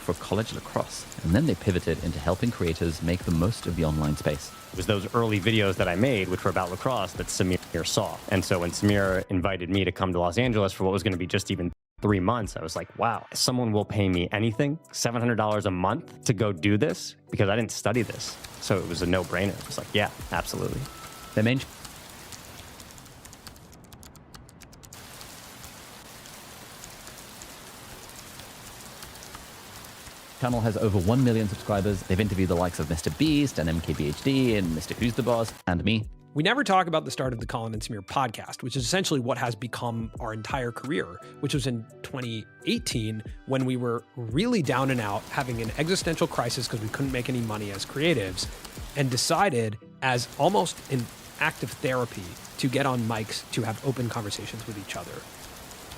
for college lacrosse, and then they pivoted into helping creators make the most of the online space. It was those early videos that I made, which were about lacrosse, that Samir saw. And so when Samir invited me to come to Los Angeles for what was going to be just even 3 months, I was like, wow, someone will pay me anything, $700 a month to go do this, because I didn't study this. So it was a no-brainer. It was like, yeah, absolutely. Their main channel has over 1 million subscribers. They've interviewed the likes of Mr. Beast and MKBHD and Mr. Who's the Boss and me. We never talk about the start of the Colin and Samir podcast, which is essentially what has become our entire career, which was in 2018 when we were really down and out, having an existential crisis because we couldn't make any money as creatives, and decided as almost an act of therapy to get on mics to have open conversations with each other.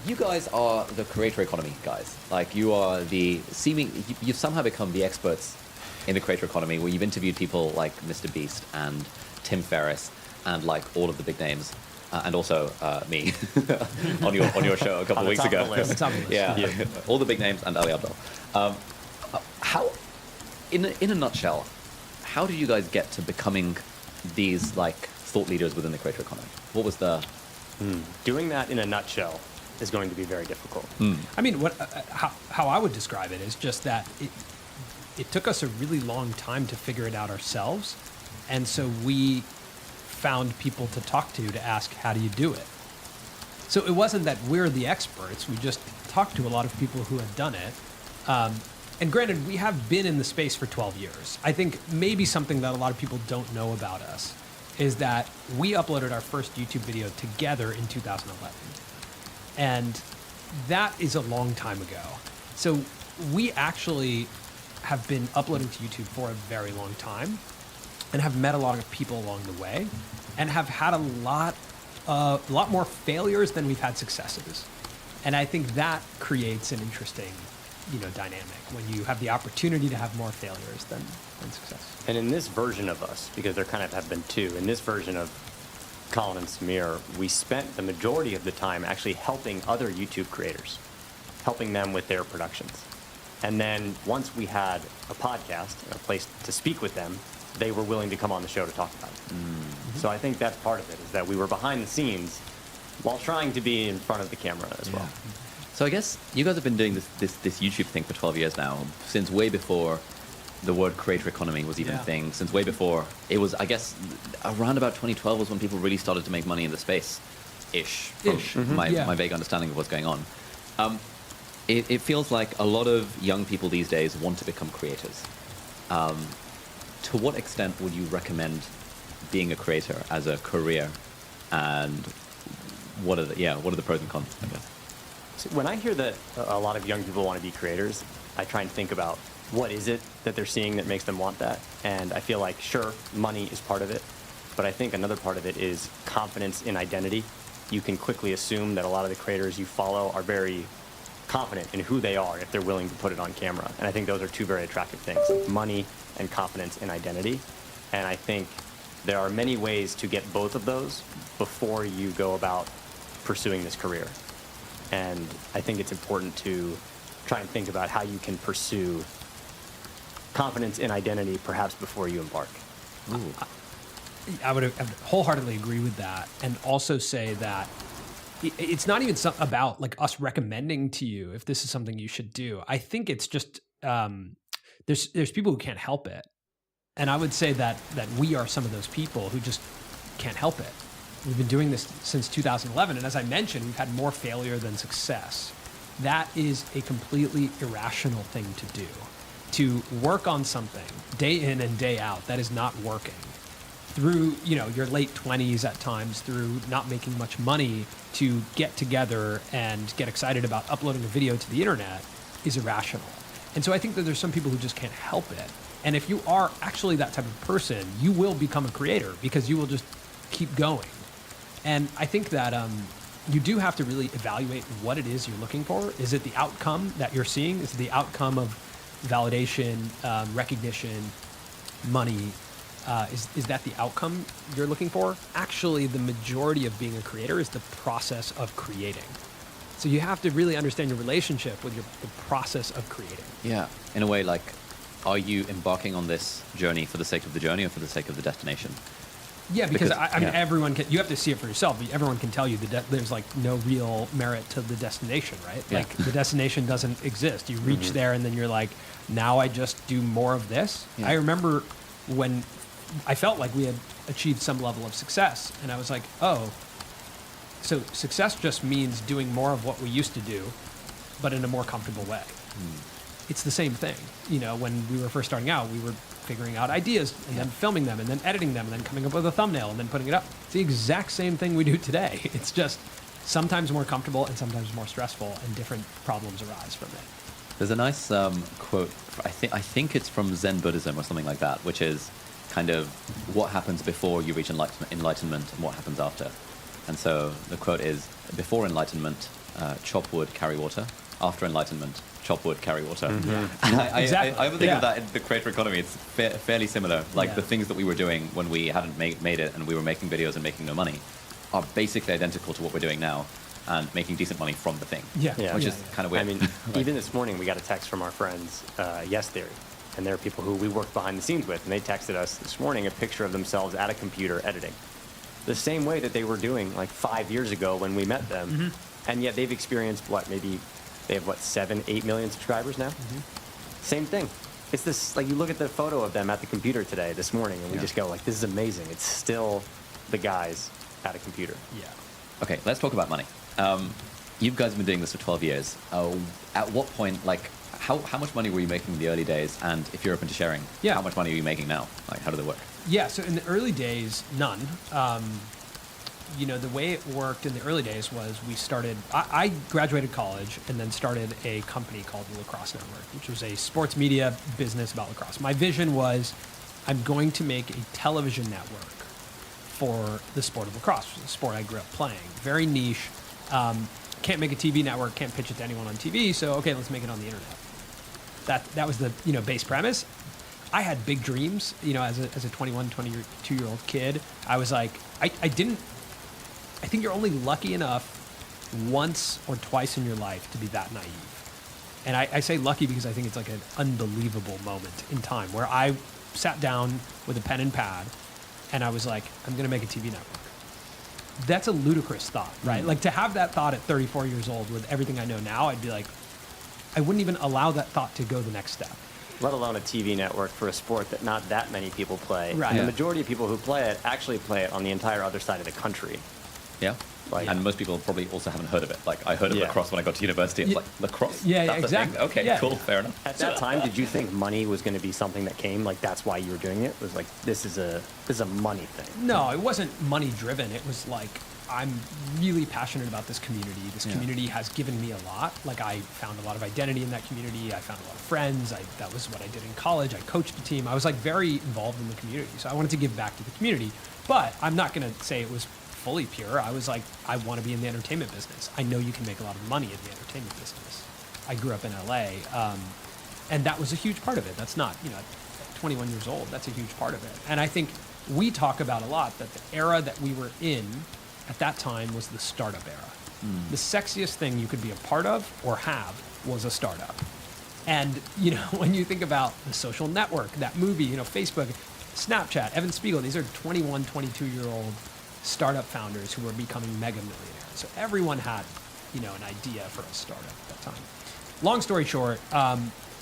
You guys are the creator economy guys. Like, you are you've somehow become the experts in the creator economy, where you've interviewed people like Mr. Beast and Tim Ferriss and like all of the big names, and also me on your show a couple of weeks ago. Yeah, all the big names and Ali Abdaal. How, in a nutshell, how did you guys get to becoming these like thought leaders within the creator economy? What was the Doing that in a nutshell is going to be very difficult. I mean, how I would describe it is just that it took us a really long time to figure it out ourselves, and so we found people to talk to ask, how do you do it? So it wasn't that we're the experts, we just talked to a lot of people who had done it. And granted, we have been in the space for 12 years. I think maybe something that a lot of people don't know about us is that we uploaded our first YouTube video together in 2011. And that is a long time ago. So we actually have been uploading to YouTube for a very long time and have met a lot of people along the way and have had a lot more failures than we've had successes. And I think that creates an interesting, dynamic when you have the opportunity to have more failures than success. And in this version of us, because there kind of have been two, in this version of Colin and Samir, we spent the majority of the time actually helping other YouTube creators, helping them with their productions. And then once we had a podcast, a place to speak with them, they were willing to come on the show to talk about it. So I think that's part of it, is that we were behind the scenes while trying to be in front of the camera as well. So I guess you guys have been doing this YouTube thing for 12 years now, since way before the word creator economy was even a thing, since way before. It was, I guess, around about 2012 was when people really started to make money in the space-ish, from my vague understanding of what's going on. It feels like a lot of young people these days want to become creators. To what extent would you recommend being a creator as a career, and what are the pros and cons, I guess? So when I hear that a lot of young people want to be creators, I try and think about what is it that they're seeing that makes them want that. And I feel like, sure, money is part of it, but I think another part of it is confidence in identity. You can quickly assume that a lot of the creators you follow are very confident in who they are if they're willing to put it on camera. And I think those are two very attractive things, like money and confidence in identity. And I think there are many ways to get both of those before you go about pursuing this career. And I think it's important to try and think about how you can pursue confidence in identity perhaps before you embark. I would wholeheartedly agree with that, and also say that it's not even about like us recommending to you if this is something you should do. I think it's just there's people who can't help it, and I would say that we are some of those people who just can't help it. We've been doing this since 2011, and as I mentioned, we've had more failure than success. That is a completely irrational thing to do. To work on something day in and day out that is not working, through your late 20s at times, through not making much money, to get together and get excited about uploading a video to the internet is irrational. And so I think that there's some people who just can't help it. And if you are actually that type of person, you will become a creator because you will just keep going. And I think that you do have to really evaluate what it is you're looking for. Is it the outcome that you're seeing? Is it the outcome of validation, recognition, money? Is that the outcome you're looking for? Actually, the majority of being a creator is the process of creating. So you have to really understand your relationship with the process of creating. Yeah. In a way, like, are you embarking on this journey for the sake of the journey or for the sake of the destination? Yeah, because I mean, yeah. everyone can. You have to see it for yourself. Everyone can tell you there's like no real merit to the destination, right? Yeah. Like the destination doesn't exist. You reach there, and then you're like, now I just do more of this. Yeah. I remember when I felt like we had achieved some level of success, and I was like, oh, so success just means doing more of what we used to do, but in a more comfortable way. It's the same thing. You know, when we were first starting out, we were figuring out ideas and then filming them and then editing them and then coming up with a thumbnail and then putting it up. It's the exact same thing we do today. It's just sometimes more comfortable and sometimes more stressful, and different problems arise from it. There's a nice quote, I think it's from Zen Buddhism or something like that, which is kind of what happens before you reach enlightenment and what happens after. And so the quote is, before enlightenment, chop wood, carry water. After enlightenment, chop wood, carry water. And Exactly. I would think of that in the creator economy. It's fairly similar. Like the things that we were doing when we hadn't made it and we were making videos and making no money are basically identical to what we're doing now, and making decent money from the thing. Which is kind of weird. I mean, even this morning we got a text from our friends, Yes Theory, and they're people who we work behind the scenes with, and they texted us this morning a picture of themselves at a computer editing, the same way that they were doing like 5 years ago when we met them, and yet they've experienced they have 7-8 million subscribers now. Same thing. It's this, like, you look at the photo of them at the computer today, this morning, and we just go like, this is amazing. It's still the guys at a computer. Yeah. Okay, let's talk about money. You guys have been doing this for 12 years. At what point, like, how much money were you making in the early days? And if you're open to sharing, how much money are you making now? Like, how did it work? Yeah, so in the early days, none. You know, the way it worked in the early days was we started, I graduated college and then started a company called the Lacrosse Network, which was a sports media business about lacrosse. My vision was I'm going to make a television network for the sport of lacrosse, which is a sport I grew up playing. Very niche. Can't make a TV network, can't pitch it to anyone on TV, so okay, let's make it on the internet. That was the base premise. I had big dreams, as a 21, 22-year-old kid. I was like, I think you're only lucky enough once or twice in your life to be that naive. And I say lucky because I think it's like an unbelievable moment in time where I sat down with a pen and pad and I was like, I'm going to make a TV network. That's a ludicrous thought, right? Like, to have that thought at 34 years old with everything I know now, I'd be like, I wouldn't even allow that thought to go the next step. Let alone a TV network for a sport that not that many people play. Right. And Yeah. the majority of people who play it actually play it on the entire other side of the country. Yeah. And most people probably also haven't heard of it. Like, I heard of lacrosse when I got to university. It's like, lacrosse? Yeah, That's a exactly. thing? Okay, Yeah. cool, fair enough. At that time, did you think money was going to be something that came? Like, that's why you were doing it? It was like, this is a money thing. No, it wasn't money driven. It was like, I'm really passionate about this community. This community has given me a lot. Like, I found a lot of identity in that community. I found a lot of friends. That was what I did in college. I coached a team. I was like very involved in the community. So I wanted to give back to the community. But I'm not going to say it was fully pure. I was like, I want to be in the entertainment business. I know you can make a lot of money in the entertainment business. I grew up in LA, and that was a huge part of it. That's not, at 21 years old, that's a huge part of it. And I think we talk about a lot that the era that we were in at that time was the startup era. The sexiest thing you could be a part of or have was a startup. And, when you think about the Social Network, that movie, Facebook, Snapchat, Evan Spiegel, these are 21, 22-year-old startup founders who were becoming mega millionaires. So everyone had, an idea for a startup at that time. Long story short,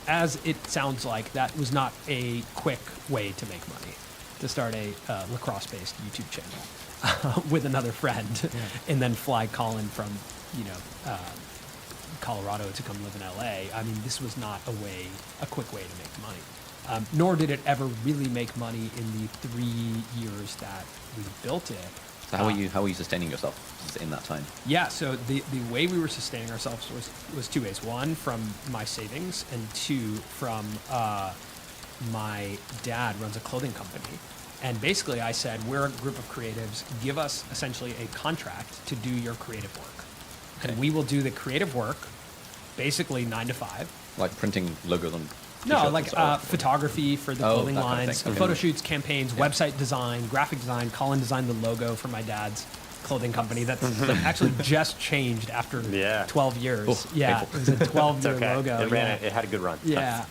as it sounds like, that was not a quick way to make money, to start a lacrosse-based YouTube channel with another friend and then fly Colin from, Colorado to come live in LA. I mean, this was not a quick way to make money. Nor did it ever really make money in the 3 years that we built it. So how are you sustaining yourself in that time? Yeah, so the way we were sustaining ourselves was two ways. One, from my savings, and two, from my dad runs a clothing company. And basically I said, we're a group of creatives, give us essentially a contract to do your creative work. Okay. And we will do the creative work, basically 9 to 5. Like printing logos on No, like photography for the clothing lines, kind of photo shoots, campaigns, website design, graphic design. Colin designed the logo for my dad's clothing company that's actually just changed after Yeah. 12 years. Oof, Yeah, painful. it was a 12-year It's okay. logo. It had a good run. Yeah.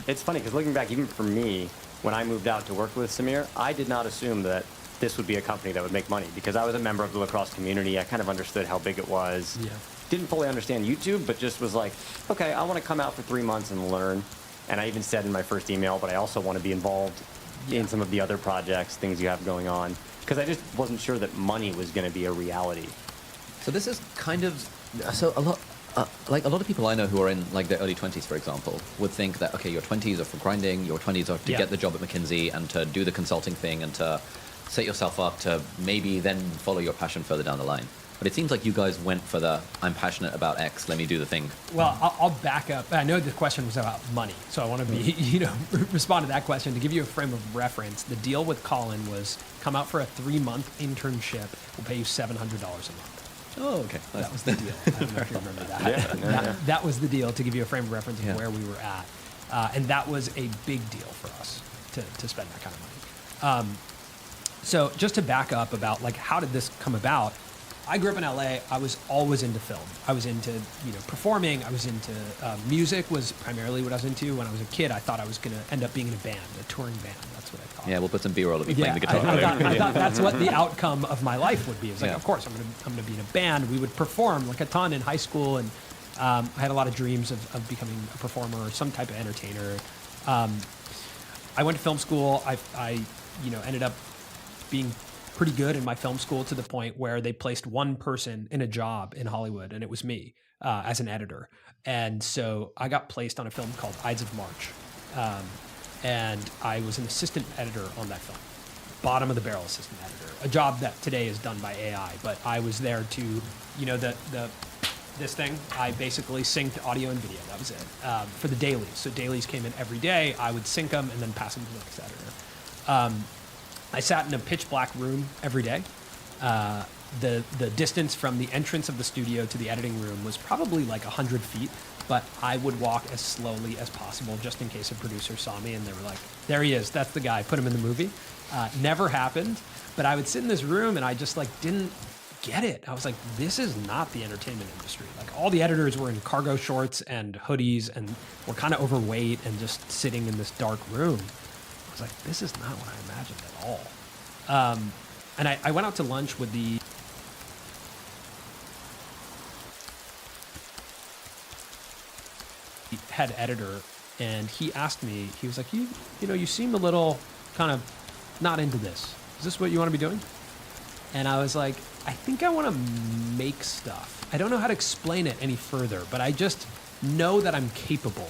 It's funny because looking back, even for me, when I moved out to work with Samir, I did not assume that this would be a company that would make money because I was a member of the lacrosse community. I kind of understood how big it was. Yeah. Didn't fully understand YouTube, but just was like, okay, I want to come out for 3 months and learn. And I even said in my first email, but I also want to be involved in some of the other projects, things you have going on, because I just wasn't sure that money was going to be a reality. So this is kind of so a lot. Like a lot of people I know who are in like their early 20s, for example, would think that, okay, your 20s are for grinding, your 20s are to Yeah. get the job at McKinsey and to do the consulting thing and to set yourself up to maybe then follow your passion further down the line. But it seems like you guys went for the, I'm passionate about X, let me do the thing. Well, I'll back up. I know the question was about money, so I want to be, respond to that question. To give you a frame of reference, the deal with Colin was come out for a 3-month internship. We'll pay you $700 a month. Oh, okay. Nice. That was the deal. I don't know if you remember that. That was the deal, to give you a frame of reference of where we were at. And that was a big deal for us to spend that kind of money. So just to back up about like how did this come about? I grew up in LA. I was always into film. I was into performing. I was into music was primarily what I was into. When I was a kid, I thought I was going to end up being in a band, a touring band. That's what I thought. Yeah, we'll put some B-roll of me playing the guitar. I thought that's what the outcome of my life would be. It was like, Yeah. of course, I'm gonna be in a band. We would perform like a ton in high school, and I had a lot of dreams of becoming a performer or some type of entertainer. I went to film school. I ended up being pretty good in my film school to the point where they placed one person in a job in Hollywood, and it was me as an editor. And so I got placed on a film called Ides of March. And I was an assistant editor on that film, bottom of the barrel assistant editor, a job that today is done by AI. But I was there to, this thing, I basically synced audio and video. That was it for the dailies. So dailies came in every day. I would sync them and then pass them to the next editor. I sat in a pitch black room every day. The distance from the entrance of the studio to the editing room was probably like 100 feet, but I would walk as slowly as possible just in case a producer saw me and they were like, there he is, that's the guy, put him in the movie. Never happened, but I would sit in this room and I just like didn't get it. I was like, this is not the entertainment industry. Like all the editors were in cargo shorts and hoodies and were kind of overweight and just sitting in this dark room. I was like, this is not what I imagined at all. And I went out to lunch with the head editor, and he asked me, he was like, you seem a little kind of not into this. Is this what you want to be doing? And I was like, I think I want to make stuff. I don't know how to explain it any further, but I just know that I'm capable.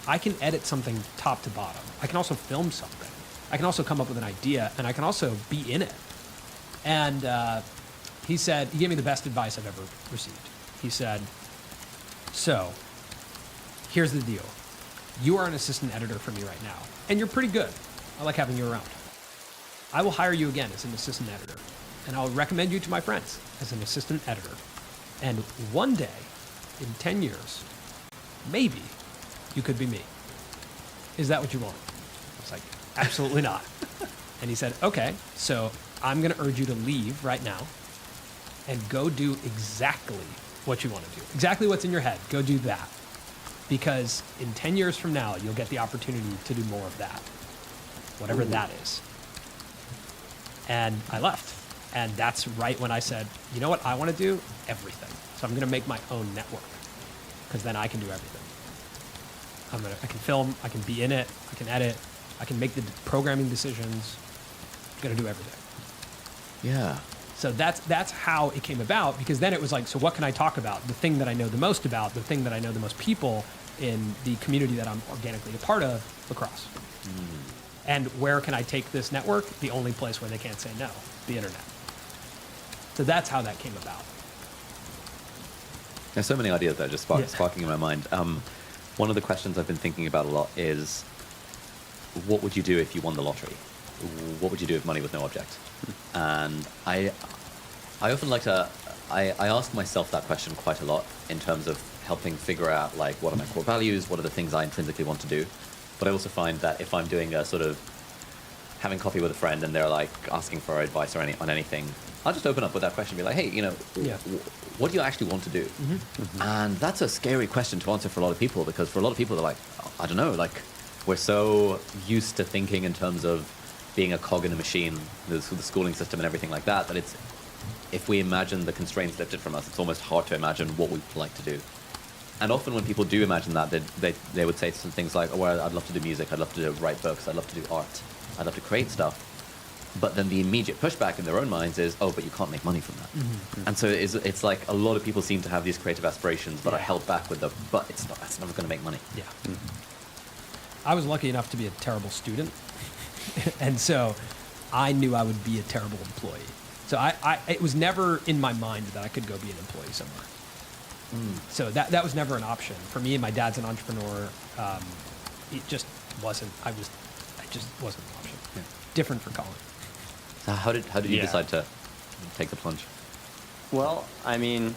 I can edit something top to bottom. I can also film something. I can also come up with an idea, and I can also be in it. And he gave me the best advice I've ever received. He said, so here's the deal. You are an assistant editor for me right now, and you're pretty good. I like having you around. I will hire you again as an assistant editor, and I'll recommend you to my friends as an assistant editor. And one day, in 10 years, maybe you could be me. Is that what you want? I was like, absolutely not. And he said, okay, so I'm going to urge you to leave right now and go do exactly what you want to do. Exactly what's in your head. Go do that. Because in 10 years from now, you'll get the opportunity to do more of that, whatever that is. And I left. And that's right when I said, you know what I want to do? Everything. So I'm going to make my own network because then I can do everything. I can film, I can be in it, I can edit, I can make the programming decisions. I'm going to do everything. Yeah. So that's how it came about, because then it was like, so what can I talk about? The thing that I know the most about, the thing that I know the most people in the community that I'm organically a part of, lacrosse. And where can I take this network? The only place where they can't say no, the internet. So that's how that came about. There's so many ideas that are just sparking in my mind. One of the questions I've been thinking about a lot is, what would you do if you won the lottery? What would you do if money was no object? And I often like to, I ask myself that question quite a lot in terms of helping figure out like what are my core values, what are the things I intrinsically want to do. But I also find that if I'm doing a sort of having coffee with a friend and they're like asking for advice or on anything, I'll just open up with that question, be like, hey, what do you actually want to do? And that's a scary question to answer for a lot of people, because for a lot of people, they're like, oh, I don't know, like, we're so used to thinking in terms of being a cog in a machine, the schooling system and everything like that, that if we imagine the constraints lifted from us, it's almost hard to imagine what we'd like to do. And often when people do imagine that, they would say some things like, oh, well, I'd love to do music, I'd love to write books, I'd love to do art, I'd love to create stuff. But then the immediate pushback in their own minds is, oh, but you can't make money from that. And so it's like a lot of people seem to have these creative aspirations, but are held back with but it's never going to make money. Yeah. I was lucky enough to be a terrible student. And so I knew I would be a terrible employee. So it was never in my mind that I could go be an employee somewhere. So that was never an option for me. And my dad's an entrepreneur. It just wasn't. I just wasn't an option. Yeah. Different for Colin. So how did you decide to take the plunge? Well, I mean,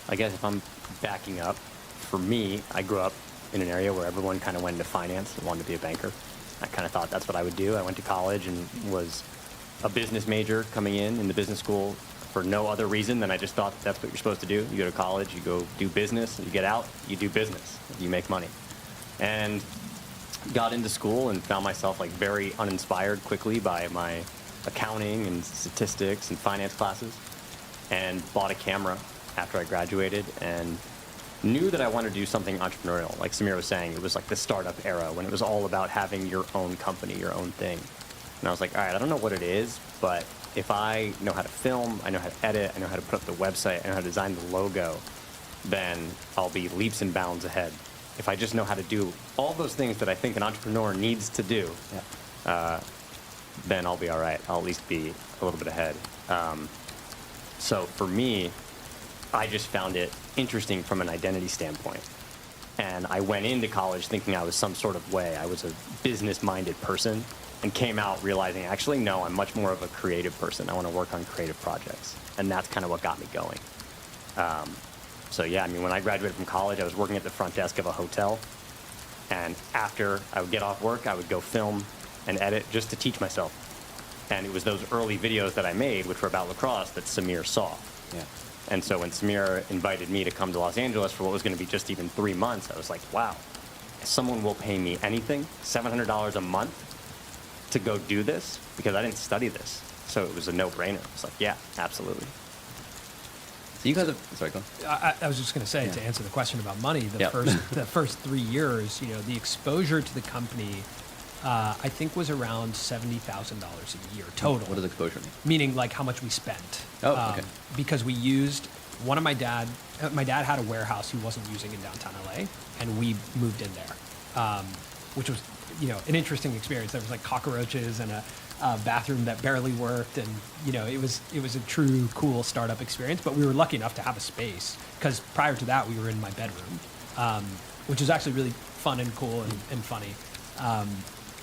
I guess if I'm backing up, for me, I grew up in an area where everyone kind of went into finance and wanted to be a banker. I kind of thought that's what I would do. I went to college and was a business major coming in the business school for no other reason than I just thought that's what you're supposed to do. You go to college, you go do business, you get out, you do business, you make money. And got into school and found myself like very uninspired quickly by my accounting and statistics and finance classes, and bought a camera after I graduated and knew that I wanted to do something entrepreneurial. Like Samir was saying, it was like the startup era when it was all about having your own company, your own thing. And I was like, all right, I don't know what it is, but if I know how to film, I know how to edit, I know how to put up the website, I know how to design the logo, then I'll be leaps and bounds ahead. If I just know how to do all those things that I think an entrepreneur needs to do, then I'll be all right. I'll at least be a little bit ahead. So for me, I just found it interesting from an identity standpoint. And I went into college thinking I was some sort of way. I was a business-minded person, and came out realizing, actually, no, I'm much more of a creative person. I want to work on creative projects. And that's kind of what got me going. So yeah, I mean, when I graduated from college, I was working at the front desk of a hotel. And after I would get off work, I would go film and edit just to teach myself. And it was those early videos that I made, which were about lacrosse, that Samir saw. Yeah. And so when Samir invited me to come to Los Angeles for what was going to be just even 3 months, I was like, wow, someone will pay me anything, $700 a month, to go do this? Because I didn't study this. So it was a no-brainer. It's like, yeah, absolutely. So you guys have, sorry, go on. I was just going to say, to answer the question about money, the first 3 years, the exposure to the company, I think was around $70,000 a year total. What does exposure mean? Meaning like how much we spent. Oh, okay. Because we used one of my dad had a warehouse he wasn't using in downtown LA, and we moved in there, which was, an interesting experience. There was like cockroaches and a bathroom that barely worked, and it was a true cool startup experience. But we were lucky enough to have a space, because prior to that we were in my bedroom, which was actually really fun and cool and funny,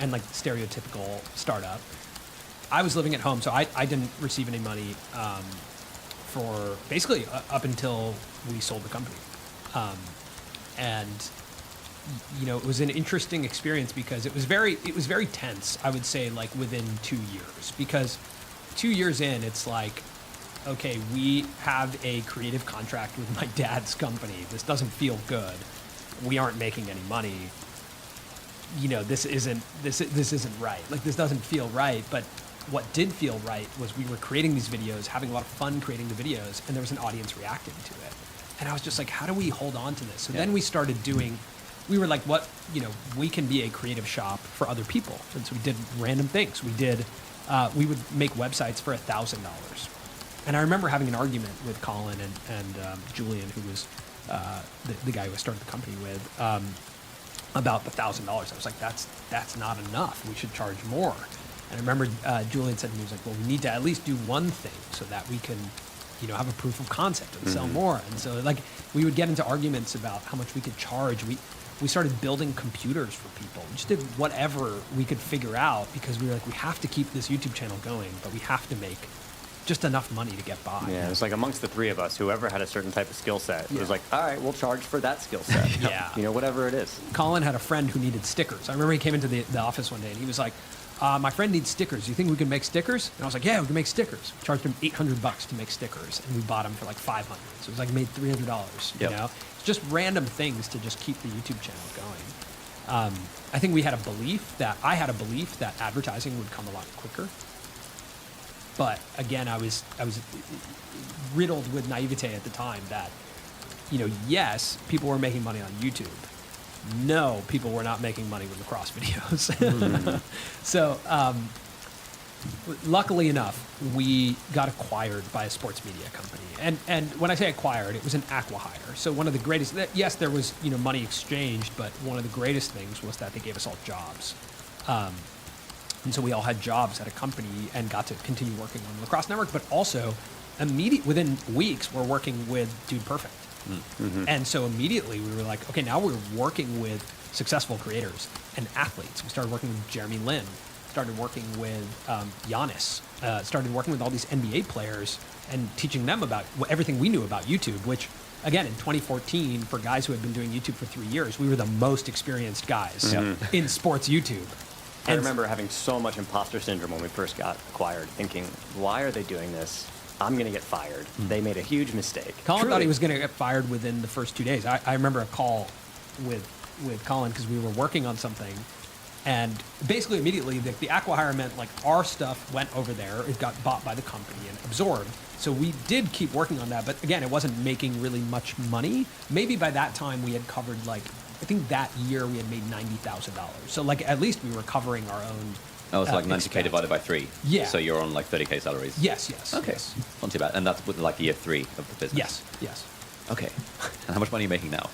and like stereotypical startup. I was living at home, so I didn't receive any money for basically up until we sold the company, and it was an interesting experience because it was very tense, I would say, like within 2 years, because 2 years in, it's like, okay, we have a creative contract with my dad's company. This doesn't feel good. We aren't making any money. This isn't right. Like, this doesn't feel right. But what did feel right was we were creating these videos, having a lot of fun creating the videos, and there was an audience reacting to it. And I was just like, how do we hold on to this? So then we started doing, we were like, we can be a creative shop for other people. And so we did random things. We would make websites for $1,000. And I remember having an argument with Colin and Julian, who was the guy who I started the company with, about the $1,000. I was like, that's not enough. We should charge more. And I remember Julian said to me, he was like, well, we need to at least do one thing so that we can, have a proof of concept and sell more. And so like we would get into arguments about how much we could charge. We started building computers for people. We just did whatever we could figure out, because we were like, we have to keep this YouTube channel going, but we have to make just enough money to get by. Yeah, it was like amongst the three of us, whoever had a certain type of skill set, it was like, all right, we'll charge for that skill set. Yeah. Whatever it is. Colin had a friend who needed stickers. I remember he came into the office one day and he was like, my friend needs stickers. You think we can make stickers? And I was like, yeah, we can make stickers. We charged him $800 to make stickers, and we bought them for like $500. So it was like made $300. Yep. You know, it's just random things to just keep the YouTube channel going. I think I had a belief that advertising would come a lot quicker. But again, I was riddled with naivete at the time that, you know, yes, people were making money on YouTube. No, people were not making money with lacrosse videos. Mm-hmm. So, luckily enough, we got acquired by a sports media company. And when I say acquired, it was an acqui-hire. So one of the greatest, yes, there was, you know, money exchanged, but one of the greatest things was that they gave us all jobs. And so we all had jobs at a company and got to continue working on the Lacrosse Network, but also within weeks, we're working with Dude Perfect. Mm-hmm. And so immediately we were like, okay, now we're working with successful creators and athletes. We started working with Jeremy Lin, started working with Giannis, started working with all these NBA players and teaching them about everything we knew about YouTube, which, again, in 2014, for guys who had been doing YouTube for 3 years, we were the most experienced guys in sports YouTube. I remember having so much imposter syndrome when we first got acquired, thinking, why are they doing this? I'm going to get fired. They made a huge mistake. Colin thought he was going to get fired within the first 2 days. I remember a call with Colin because we were working on something, and basically immediately the acqui-hire meant like our stuff went over there. It got bought by the company and absorbed. So we did keep working on that, but again, it wasn't making really much money. Maybe by that time we had covered I think that year we had made $90,000. So like at least we were covering our own. Oh, it's like 90K expense. divided by 3. Yeah. So you're on like 30K salaries. Yes. Okay. Yes. Not too bad. And that's with like year 3 of the business. Yes. Okay. And how much money are you making now?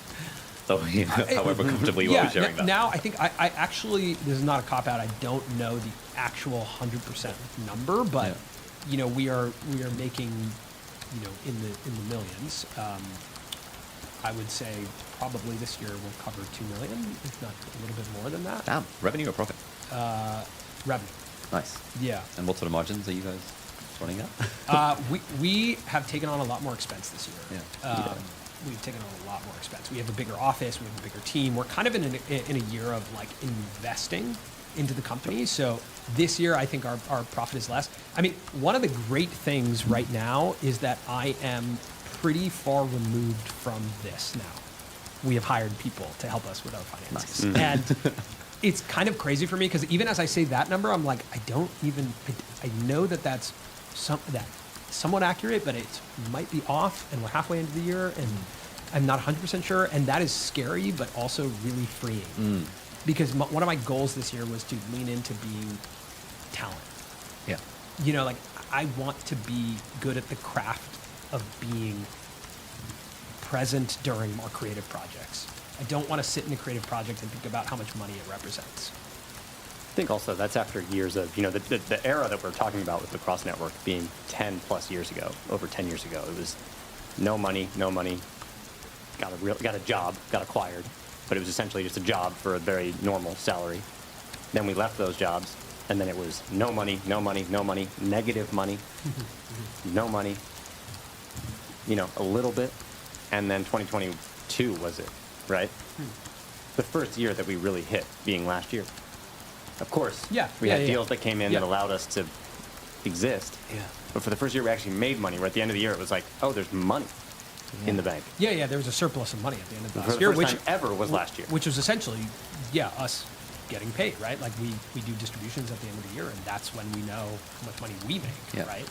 So, however comfortably you are sharing that. Now I think I actually, this is not a cop-out, I don't know the actual 100% number, but you know, we are making, you know, in the millions. I would say probably this year we'll cover 2 million, if not a little bit more than that. Damn. Revenue or profit? Revenue. Nice. Yeah. And what sort of margins are you guys running at? We have taken on a lot more expense this year. Yeah. We've taken on a lot more expense. We have a bigger office. We have a bigger team. We're kind of in a year of like investing into the company. So this year, I think our profit is less. I mean, one of the great things right now is that I am pretty far removed from this now. We have hired people to help us with our finances. Nice. And it's kind of crazy for me because even as I say that number, I'm like, I know that that's somewhat accurate, but it might be off, and we're halfway into the year, and I'm not 100% sure, and that is scary, but also really freeing. Because one of my goals this year was to lean into being talent. Yeah. You know, like, I want to be good at the craft of being present during our creative projects. I don't want to sit in a creative project and think about how much money it represents. I think also that's after years of, you know, the era that we're talking about with the Lacrosse Network being 10 plus years ago, over 10 years ago. It was no money, got a job, got acquired, but it was essentially just a job for a very normal salary. Then we left those jobs, and then it was no money, negative money, no money, you know, a little bit, and then 2022 was it, right? The first year that we really hit being last year. Of course, we had deals that came in that allowed us to exist. Yeah. But for the first year we actually made money. Right at the end of the year, it was like, oh, there's money in the bank. Yeah, there was a surplus of money at the end of the last year. For the first time ever was last year. Which was essentially, us getting paid, right? Like we do distributions at the end of the year, and that's when we know how much money we make, right?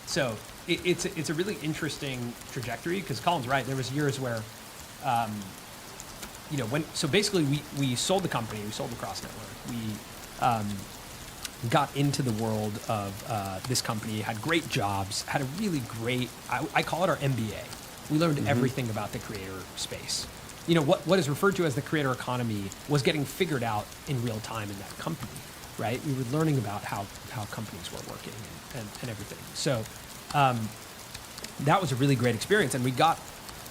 So it's a really interesting trajectory because Colin's right. There was years where, you know, so basically we sold the company, we sold the Lacrosse Network. We got into the world of this company, had great jobs, had a really great, I call it our MBA. We learned everything about the creator space. You know, what is referred to as the creator economy was getting figured out in real time in that company, right? We were learning about how companies were working and everything. So that was a really great experience, and we got,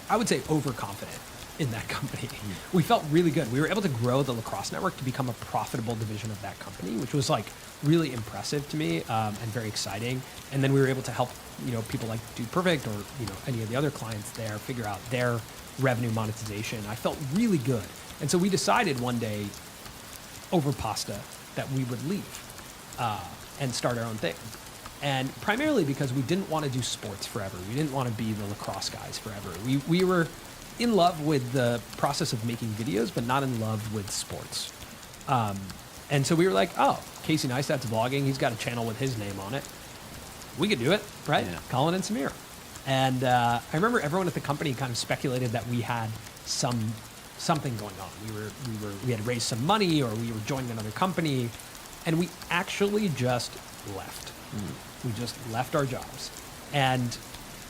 I would say, overconfident in that company. We felt really good. We were able to grow the Lacrosse Network to become a profitable division of that company, which was like really impressive to me and very exciting. And then we were able to help, you know, people like Dude Perfect or, you know, any of the other clients there figure out their revenue monetization. I felt really good. And so we decided one day over pasta that we would leave and start our own thing. And primarily because we didn't want to do sports forever. We didn't want to be the lacrosse guys forever. We were in love with the process of making videos, but not in love with sports. And so we were like, oh, Casey Neistat's vlogging. He's got a channel with his name on it. We could do it, right? Yeah. Colin and Samir. And I remember everyone at the company kind of speculated that we had something going on. We had raised some money, or we were joining another company, and we actually just left. We just left our jobs. And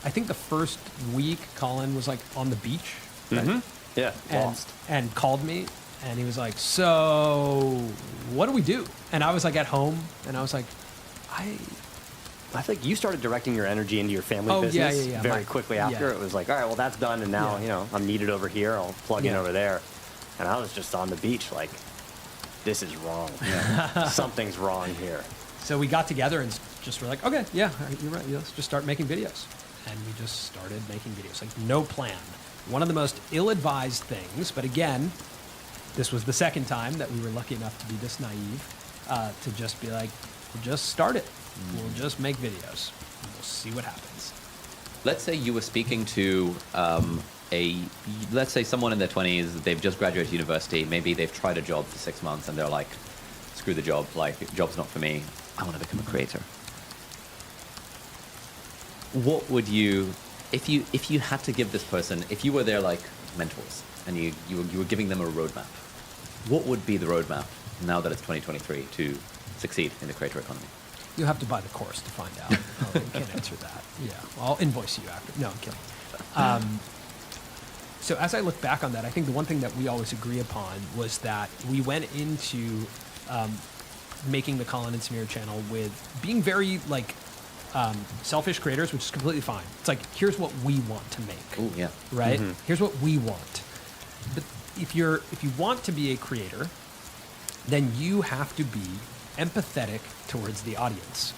I think the first week, Colin was like on the beach, right? Yeah, lost. And called me, and he was like, so what do we do? And I was like at home, and I was like, I think you started directing your energy into your family business very quickly after. It was like, all right, well, that's done, and now, I'm needed over here. I'll plug in over there. And I was just on the beach like, this is wrong. Something's wrong here. So we got together and just were like, okay, yeah, you're right. Let's just start making videos. And we just started making videos, like no plan. One of the most ill-advised things, but again, this was the second time that we were lucky enough to be this naive, to just be like, we'll just start it. We'll just make videos. We'll see what happens. Let's say you were speaking to let's say someone in their 20s, they've just graduated university, maybe they've tried a job for 6 months and they're like, screw the job, like, job's not for me, I want to become a creator. What would you, if you had to give this person, if you were their like mentors and you were giving them a roadmap, what would be the roadmap now that it's 2023 to succeed in the creator economy? You'll have to buy the course to find out. I can't answer that. Yeah, well, I'll invoice you after. No, I'm kidding. So as I look back on that, I think the one thing that we always agree upon was that we went into making the Colin and Samir channel with being very like selfish creators, which is completely fine. It's like, here's what we want to make. Oh yeah. Right? Here's what we want. But if you want to be a creator, then you have to be empathetic towards the audience.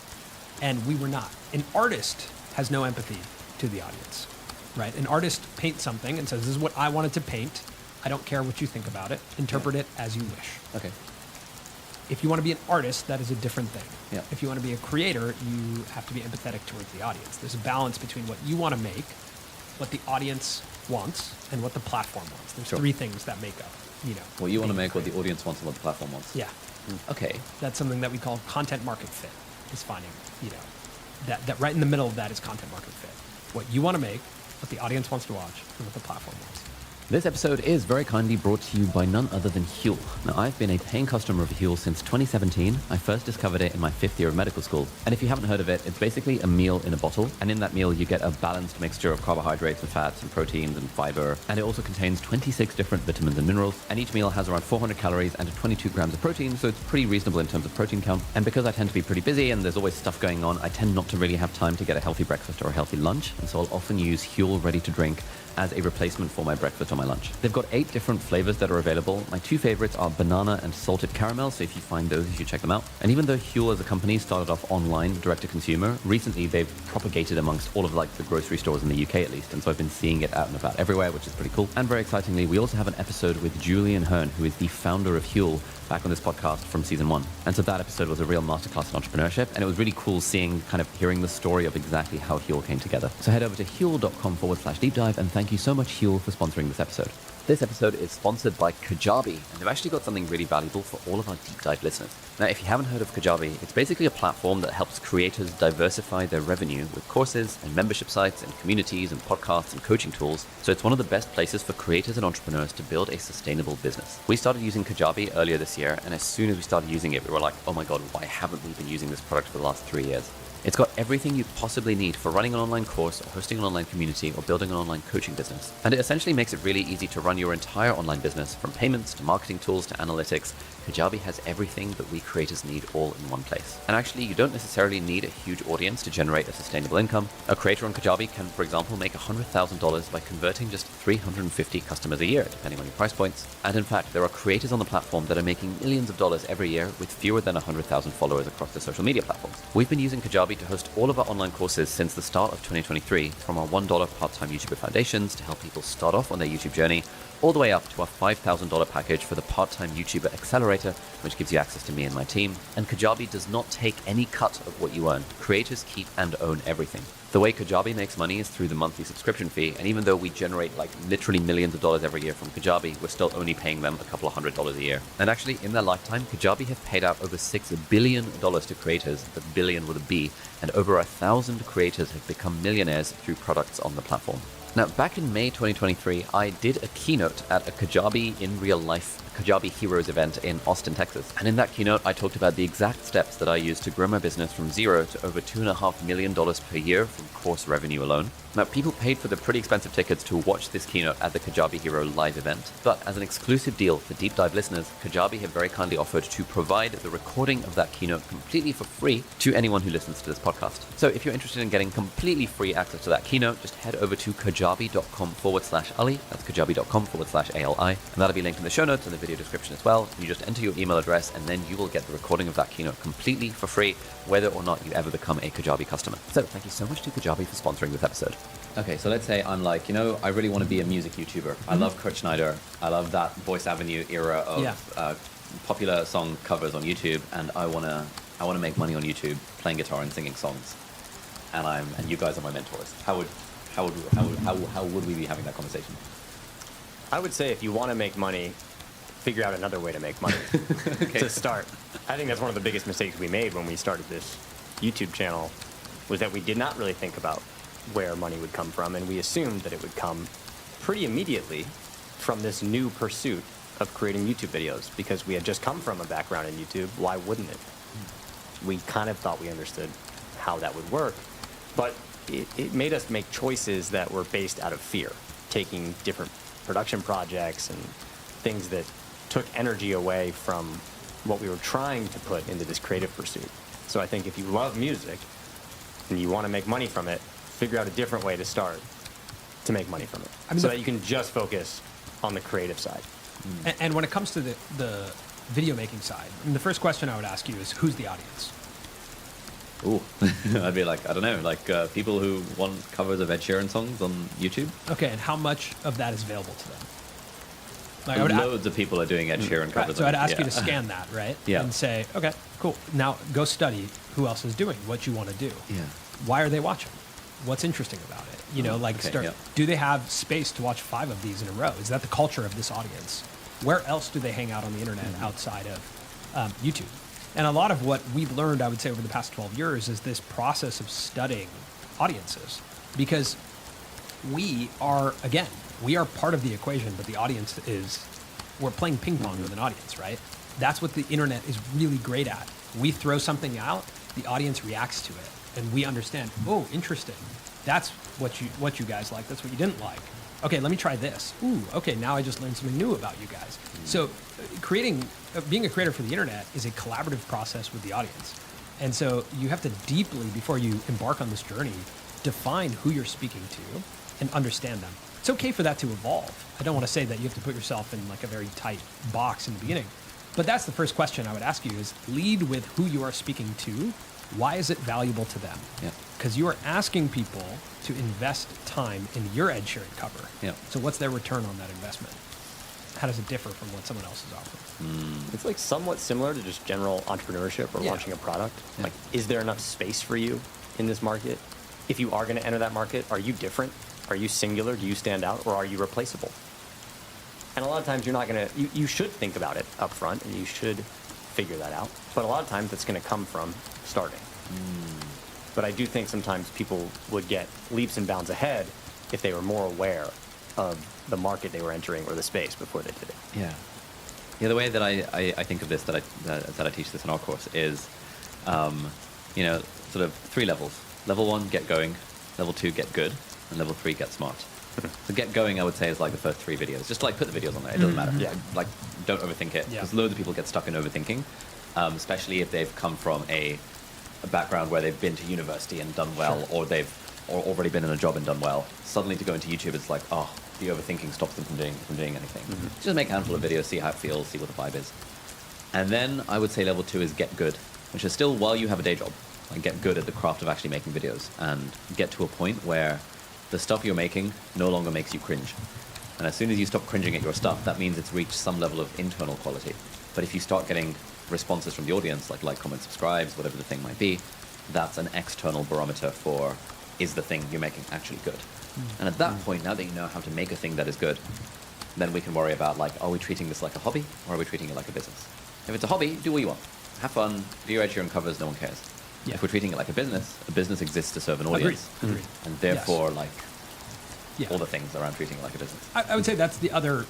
And we were not. An artist has no empathy to the audience, right? An artist paints something and says, this is what I wanted to paint. I don't care what you think about it. Interpret it as you wish. Okay. If you want to be an artist, that is a different thing. Yeah. If you want to be a creator, you have to be empathetic towards the audience. There's a balance between what you want to make, what the audience wants, and what the platform wants. There's three things that make up, What you want to make, what the audience wants, and what the platform wants. Yeah. Okay. That's something that we call content market fit, is finding, that right in the middle of that is content market fit. What you want to make, what the audience wants to watch, and what the platform wants. This episode is very kindly brought to you by none other than Huel. Now, I've been a paying customer of Huel since 2017. I first discovered it in my 5th year of medical school. And if you haven't heard of it, it's basically a meal in a bottle. And in that meal, you get a balanced mixture of carbohydrates and fats and proteins and fiber. And it also contains 26 different vitamins and minerals. And each meal has around 400 calories and 22 grams of protein. So it's pretty reasonable in terms of protein count. And because I tend to be pretty busy and there's always stuff going on, I tend not to really have time to get a healthy breakfast or a healthy lunch. And so I'll often use Huel ready to drink as a replacement for my breakfast or my lunch. They've got 8 different flavors that are available. My 2 favorites are banana and salted caramel, so if you find those, you should check them out. And even though Huel as a company started off online, direct to consumer, recently they've propagated amongst all of like the grocery stores in the UK at least, and so I've been seeing it out and about everywhere, which is pretty cool. And very excitingly, we also have an episode with Julian Hearn, who is the founder of Huel, back on this podcast from season 1. And so that episode was a real masterclass in entrepreneurship, and it was really cool seeing, kind of hearing the story of exactly how Huel came together. So head over to huel.com/deep dive, and thank you so much, Huel, for sponsoring this episode. This episode is sponsored by Kajabi, and they've actually got something really valuable for all of our deep dive listeners. Now, if you haven't heard of Kajabi, it's basically a platform that helps creators diversify their revenue with courses and membership sites and communities and podcasts and coaching tools. So it's one of the best places for creators and entrepreneurs to build a sustainable business. We started using Kajabi earlier this year, and as soon as we started using it, we were like, oh my God, why haven't we been using this product for the last 3 years? It's got everything you possibly need for running an online course or hosting an online community or building an online coaching business. And it essentially makes it really easy to run your entire online business, from payments to marketing tools to analytics. Kajabi has everything that we creators need all in one place. And actually, you don't necessarily need a huge audience to generate a sustainable income. A creator on Kajabi can, for example, make $100,000 by converting just 350 customers a year, depending on your price points. And in fact, there are creators on the platform that are making millions of dollars every year with fewer than 100,000 followers across the social media platforms. We've been using Kajabi to host all of our online courses since the start of 2023, from our $1 part-time YouTuber foundations to help people start off on their YouTube journey, all the way up to our $5,000 package for the part-time YouTuber accelerator, which gives you access to me and my team. And Kajabi does not take any cut of what you earn. Creators keep and own everything. The way Kajabi makes money is through the monthly subscription fee, and even though we generate like literally millions of dollars every year from Kajabi, we're still only paying them a couple of $100 a year. And actually, in their lifetime, Kajabi have paid out over $6 billion to creators, the billion with a B, and over 1,000 creators have become millionaires through products on the platform. Now, back in May 2023, I did a keynote at a Kajabi in real life Kajabi Heroes event in Austin, Texas. And in that keynote, I talked about the exact steps that I used to grow my business from zero to over $2.5 million per year from course revenue alone. Now, people paid for the pretty expensive tickets to watch this keynote at the Kajabi Hero live event. But as an exclusive deal for deep dive listeners, Kajabi have very kindly offered to provide the recording of that keynote completely for free to anyone who listens to this podcast. So if you're interested in getting completely free access to that keynote, just head over to kajabi.com/Ali. That's kajabi.com/ALI. And that'll be linked in the show notes and the video description as well. You just enter your email address and then you will get the recording of that keynote completely for free, whether or not you ever become a Kajabi customer. So thank you so much to Kajabi for sponsoring this episode. Okay, so let's say I'm like, I really want to be a music YouTuber. I love Kurt Schneider. I love that Voice Avenue era of popular song covers on YouTube, and I wanna make money on YouTube playing guitar and singing songs. And you guys are my mentors. How would we be having that conversation? I would say if you want to make money, figure out another way to make money to start. I think that's one of the biggest mistakes we made when we started this YouTube channel, was that we did not really think about where money would come from, and we assumed that it would come pretty immediately from this new pursuit of creating YouTube videos, because we had just come from a background in YouTube. Why wouldn't it? We kind of thought we understood how that would work, but it made us make choices that were based out of fear, taking different production projects and things that took energy away from what we were trying to put into this creative pursuit. So I think if you love music and you want to make money from it, figure out a different way to start to make money from it, so that you can just focus on the creative side. And when it comes to the video making side, the first question I would ask you is, who's the audience? Ooh, I'd be like, I don't know, like people who want covers of Ed Sheeran songs on YouTube. Okay, and how much of that is available to them? Loads of people are doing Ed Sheeran covers. Right, so I'd ask you to scan that, right? Yeah. And say, okay, cool. Now go study who else is doing what you want to do. Yeah. Why are they watching? What's interesting about it? Do they have space to watch 5 of these in a row? Is that the culture of this audience? Where else do they hang out on the internet outside of YouTube? And a lot of what we've learned, I would say, over the past 12 years is this process of studying audiences, because we are part of the equation, but the audience we're playing ping pong with an audience, right? That's what the internet is really great at. We throw something out, the audience reacts to it, and we understand, oh, interesting. That's what you guys like. That's what you didn't like. Okay, let me try this. Ooh, okay, now I just learned something new about you guys. So being a creator for the internet is a collaborative process with the audience. And so you have to deeply, before you embark on this journey, define who you're speaking to and understand them. It's okay for that to evolve. I don't want to say that you have to put yourself in like a very tight box in the beginning, but that's the first question I would ask you is lead with who you are speaking to. Why is it valuable to them? Yeah. Because you are asking people to invest time in your Ed Sheeran cover. Yeah. So what's their return on that investment? How does it differ from what someone else is offering? It's like somewhat similar to just general entrepreneurship or launching a product. Yeah. Like, is there enough space for you in this market? If you are going to enter that market, are you different? Are you singular? Do you stand out? Or are you replaceable? And a lot of times you're not going to, you should think about it up front and you should figure that out. But a lot of times that's going to come from starting. But I do think sometimes people would get leaps and bounds ahead if they were more aware of the market they were entering or the space before they did it. Yeah. Yeah, the way that I think of this, that I teach this in our course is, sort of 3 levels. Level 1, get going. Level 2, get good. And level 3, get smart. So get going, I would say, is like the first 3 videos. Just like put the videos on there. It doesn't matter. Yeah. Like, don't overthink it. Because loads of people get stuck in overthinking, especially if they've come from a background where they've been to university and done well, or they've already been in a job and done well. Suddenly to go into YouTube, it's like, oh, the overthinking stops them from doing anything. Just make a handful of videos, see how it feels, see what the vibe is. And then I would say level 2 is get good, which is still while you have a day job. Like get good at the craft of actually making videos and get to a point where the stuff you're making no longer makes you cringe. And as soon as you stop cringing at your stuff, that means it's reached some level of internal quality. But if you start getting responses from the audience, like comment, subscribes, whatever the thing might be, that's an external barometer for, is the thing you're making actually good? And at that point, now that you know how to make a thing that is good, then we can worry about like, are we treating this like a hobby or are we treating it like a business? If it's a hobby, do what you want. Have fun, do your own covers, no one cares. Yeah. If we're treating it like a business exists to serve an audience. Agreed. And therefore, Yeah. all the things around treating it like a business. I would say that's the other,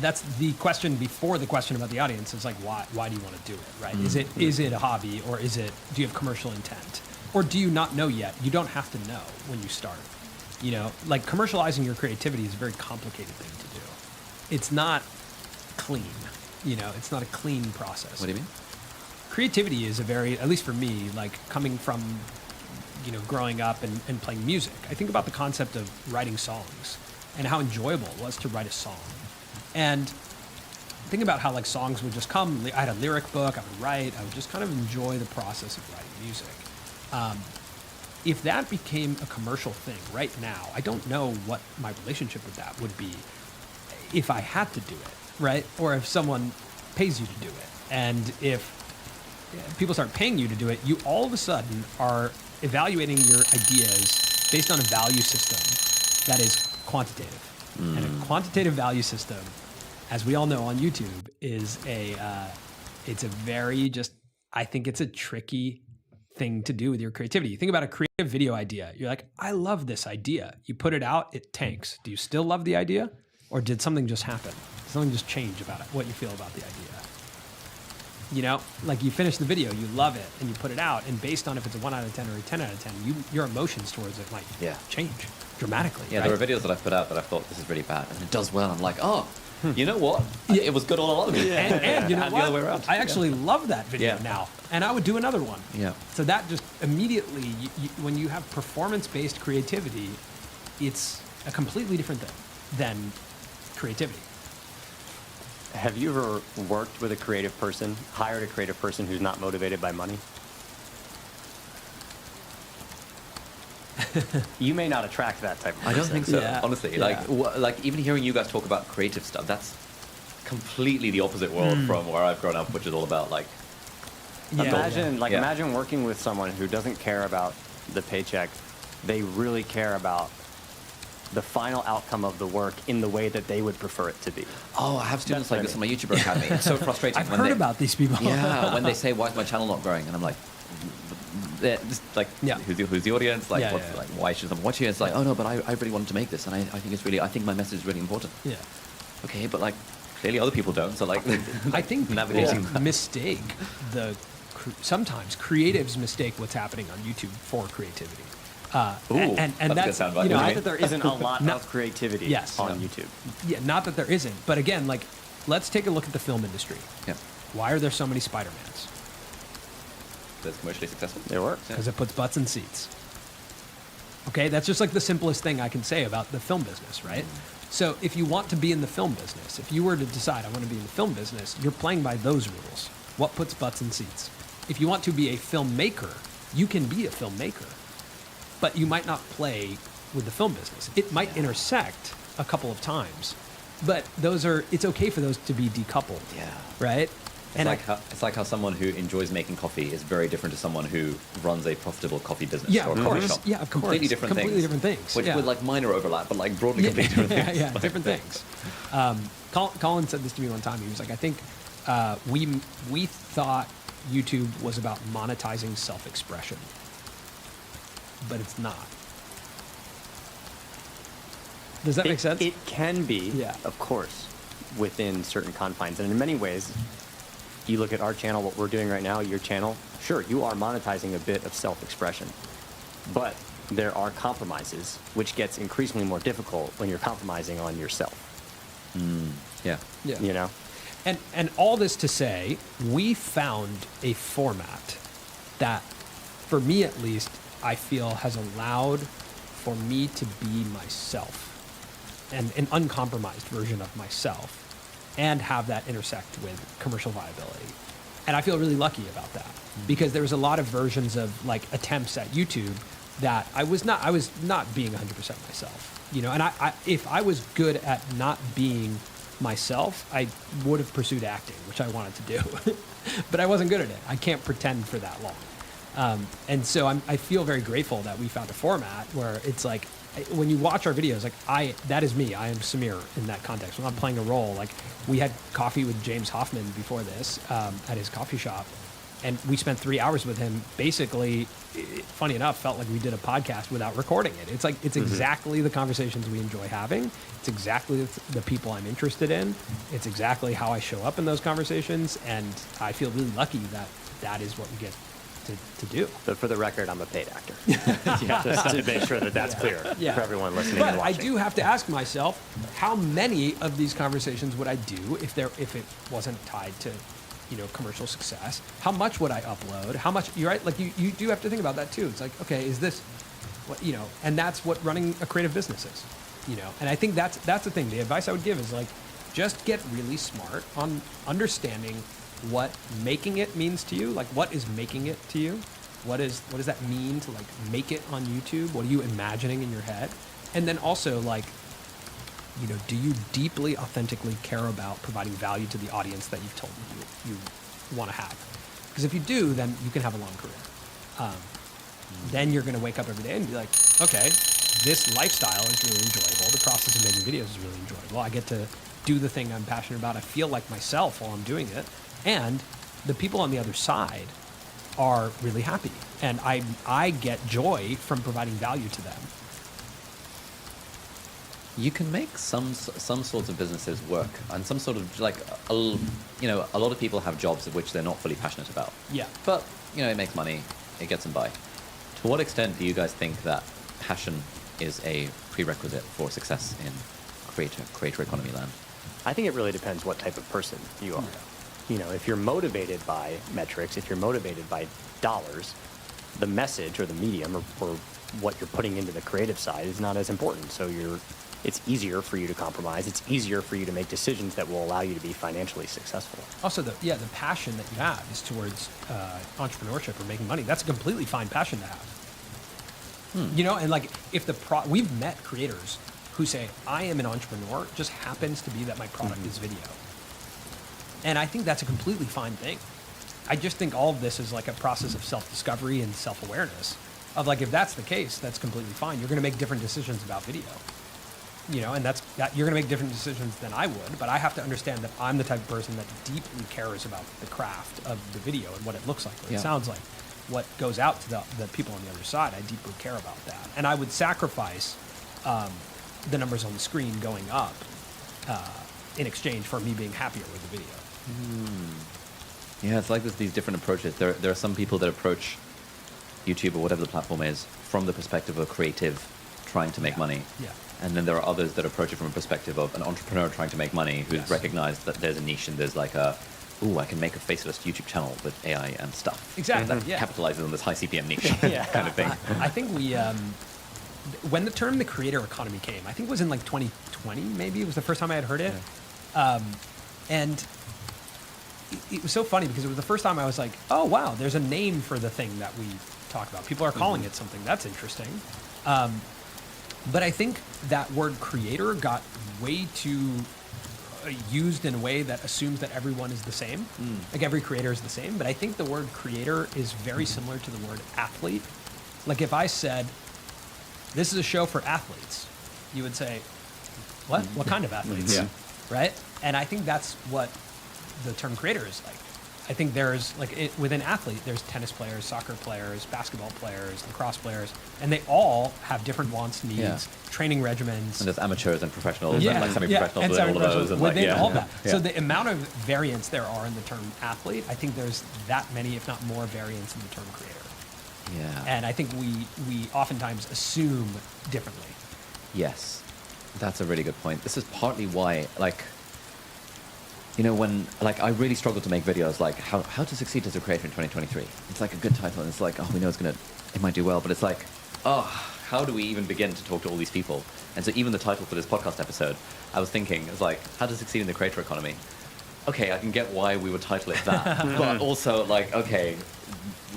that's the question before the question about the audience is like, why do you want to do it, right? Is it a hobby or do you have commercial intent? Or do you not know yet? You don't have to know when you start. Like commercializing your creativity is a very complicated thing to do. It's not clean, it's not a clean process. What do you mean? Creativity is at least for me, like coming from growing up and playing music, I think about the concept of writing songs and how enjoyable it was to write a song. And think about how like songs would just come. I had a lyric book, I would write, I would just kind of enjoy the process of writing music. If that became a commercial thing right now, I don't know what my relationship with that would be if I had to do it, right? Or if someone pays you to do it. And if people start paying you to do it, you all of a sudden are evaluating your ideas based on a value system that is quantitative. And a quantitative value system, as we all know on YouTube, is I think it's a tricky thing to do with your creativity. You think about a creative video idea. You're like, I love this idea. You put it out, it tanks. Do you still love the idea? Or did something just happen? Did something just change about it, what you feel about the idea? Like you finish the video, you love it, and you put it out, and based on if it's a 1 out of 10 or a 10 out of 10, your emotions towards it might change dramatically. Yeah, right? there are videos that I've put out that I thought this is really bad, and it does well. I'm like, oh, you know what? It was good all along. And you know And what? the other way around. I actually love that video Yeah. now, and I would do another one. Yeah. So that just immediately, when you have performance-based creativity, it's a completely different thing than creativity. Have you ever worked with a creative person, hired a creative person who's not motivated by money? You may not attract that type of person. I don't think so, Yeah. honestly. Yeah. Like even hearing you guys talk about creative stuff, that's completely the opposite world from where I've grown up, which is all about like. Imagine working with someone who doesn't care about the paycheck. They really care about the final outcome of the work in the way that they would prefer it to be. Oh, I have students like this on my YouTuber Academy. It's so frustrating. I've heard about these people. Yeah, when they say, "Why is my channel not growing?" and I'm like, just like, who's the audience? Like, like, why should someone watch it? It's like, oh no, but I really wanted to make this, and I think my message is really important. Yeah. Okay, but like, clearly other people don't. So like, I think navigating people mistake sometimes creatives mistake what's happening on YouTube for creativity. And that's not that there isn't a lot of creativity on YouTube. Yeah, not that there isn't, but again, like, let's take a look at the film industry. Yeah. Why are there so many Spider-Mans? That's commercially successful. It works. Because it puts butts in seats. Okay, that's just like the simplest thing I can say about the film business, right? So if you want to be in the film business, if you were to decide I want to be in the film business, you're playing by those rules. What puts butts in seats? If you want to be a filmmaker, you can be a filmmaker, but you might not play with the film business. It might intersect a couple of times, but it's okay for those to be decoupled. Yeah. Right? It's like how someone who enjoys making coffee is very different to someone who runs a profitable coffee business or a coffee shop. Yeah, of course. Completely different things. Which with like minor overlap, but like broadly completely different things. Yeah, different things. Colin said this to me one time. He was like, I think we thought YouTube was about monetizing self-expression, but it's not. Does that make sense? It can be, of course, within certain confines. And in many ways, you look at our channel, what we're doing right now, your channel, sure, you are monetizing a bit of self-expression. But there are compromises, which gets increasingly more difficult when you're compromising on yourself. Yeah. You know? And all this to say, we found a format that, for me at least, I feel has allowed for me to be myself. an uncompromised version of myself and have that intersect with commercial viability. And I feel really lucky about that because there was a lot of versions of like attempts at YouTube that I was not being 100% myself, you know, and if I was good at not being myself, I would have pursued acting, which I wanted to do, but I wasn't good at it. I can't pretend for that long. And so I feel very grateful that we found a format where it's like, when you watch our videos, like that is me. I am Samir in that context. When I'm playing a role, like we had coffee with James Hoffman before this at his coffee shop, and we spent 3 hours with him. Basically, funny enough, felt like we did a podcast without recording it. It's like it's exactly the conversations we enjoy having. It's exactly the people I'm interested in. It's exactly how I show up in those conversations, and I feel really lucky that that is what we get to do. But for the record, I'm a paid actor. Just to make sure that that's clear for everyone listening and But I watching. do have to ask myself, how many of these conversations would I do if it wasn't tied to, you know, commercial success? How much would I upload? How much? You're right. Like you do have to think about that too. It's like, okay, is this, what, you know? And that's what running a creative business is, you know. And I think that's the thing. The advice I would give is like, just get really smart on understanding what making it means to you. Like, what is making it to you? What does that mean to like make it on YouTube? What are you imagining in your head? And then also like, you know, do you deeply, authentically care about providing value to the audience that you've told you want to have? Because if you do, then you can have a long career. Then you're going to wake up every day and be like, okay, this lifestyle is really enjoyable. The process of making videos is really enjoyable. I get to do the thing I'm passionate about. I feel like myself while I'm doing it. And the people on the other side are really happy. And I get joy from providing value to them. You can make some sorts of businesses work, and some sort of like, you know, a lot of people have jobs of which they're not fully passionate about. Yeah. But you know, it makes money, it gets them by. To what extent do you guys think that passion is a prerequisite for success in creator economy land? I think it really depends what type of person you are. You know, if you're motivated by metrics, if you're motivated by dollars, the message or the medium or what you're putting into the creative side is not as important. So it's easier for you to compromise. It's easier for you to make decisions that will allow you to be financially successful. Also, the passion that you have is towards entrepreneurship or making money. That's a completely fine passion to have. You know, and like if we've met creators who say, I am an entrepreneur, it just happens to be that my product is video. And I think that's a completely fine thing. I just think all of this is like a process of self-discovery and self-awareness of like, if that's the case, that's completely fine. You're going to make different decisions about video, you know, and that you're going to make different decisions than I would, but I have to understand that I'm the type of person that deeply cares about the craft of the video and what it looks like, what it sounds like, what goes out to the people on the other side. I deeply care about that. And I would sacrifice the numbers on the screen going up in exchange for me being happier with the video. Yeah, it's like there's these different approaches. There are some people that approach YouTube or whatever the platform is from the perspective of a creative trying to make money. Yeah. And then there are others that approach it from a perspective of an entrepreneur trying to make money who's recognized that there's a niche and there's like I can make a faceless YouTube channel with AI and stuff. Exactly. That capitalizes on this high CPM niche kind of thing. I think we, when the term the creator economy came, I think it was in like 2020, maybe it was the first time I had heard it. And it was so funny because it was the first time I was like, oh, wow, there's a name for the thing that we talk about. People are calling it something. That's interesting. But I think that word creator got way too used in a way that assumes that everyone is the same. Like every creator is the same. But I think the word creator is very similar to the word athlete. Like if I said, this is a show for athletes, you would say, what? What kind of athletes? Yeah. Right? And I think that's what the term creator is like. I think there's within athlete, there's tennis players, soccer players, basketball players, lacrosse players, and they all have different wants, needs, training regimens. And there's amateurs and professionals and like semi-professionals and and all of those. And within all that. Yeah. So the amount of variants there are in the term athlete, I think there's that many, if not more, variants in the term creator. Yeah. And I think we oftentimes assume differently. Yes, that's a really good point. This is partly why, like, you know, when, like, I really struggle to make videos like how to succeed as a creator in 2023. It's like a good title, and it's like, oh, we know it might do well, but it's like, oh, how do we even begin to talk to all these people? And so even the title for this podcast episode, I was thinking, it's like, how to succeed in the creator economy. Okay, I can get why we would title it that, but also like, okay,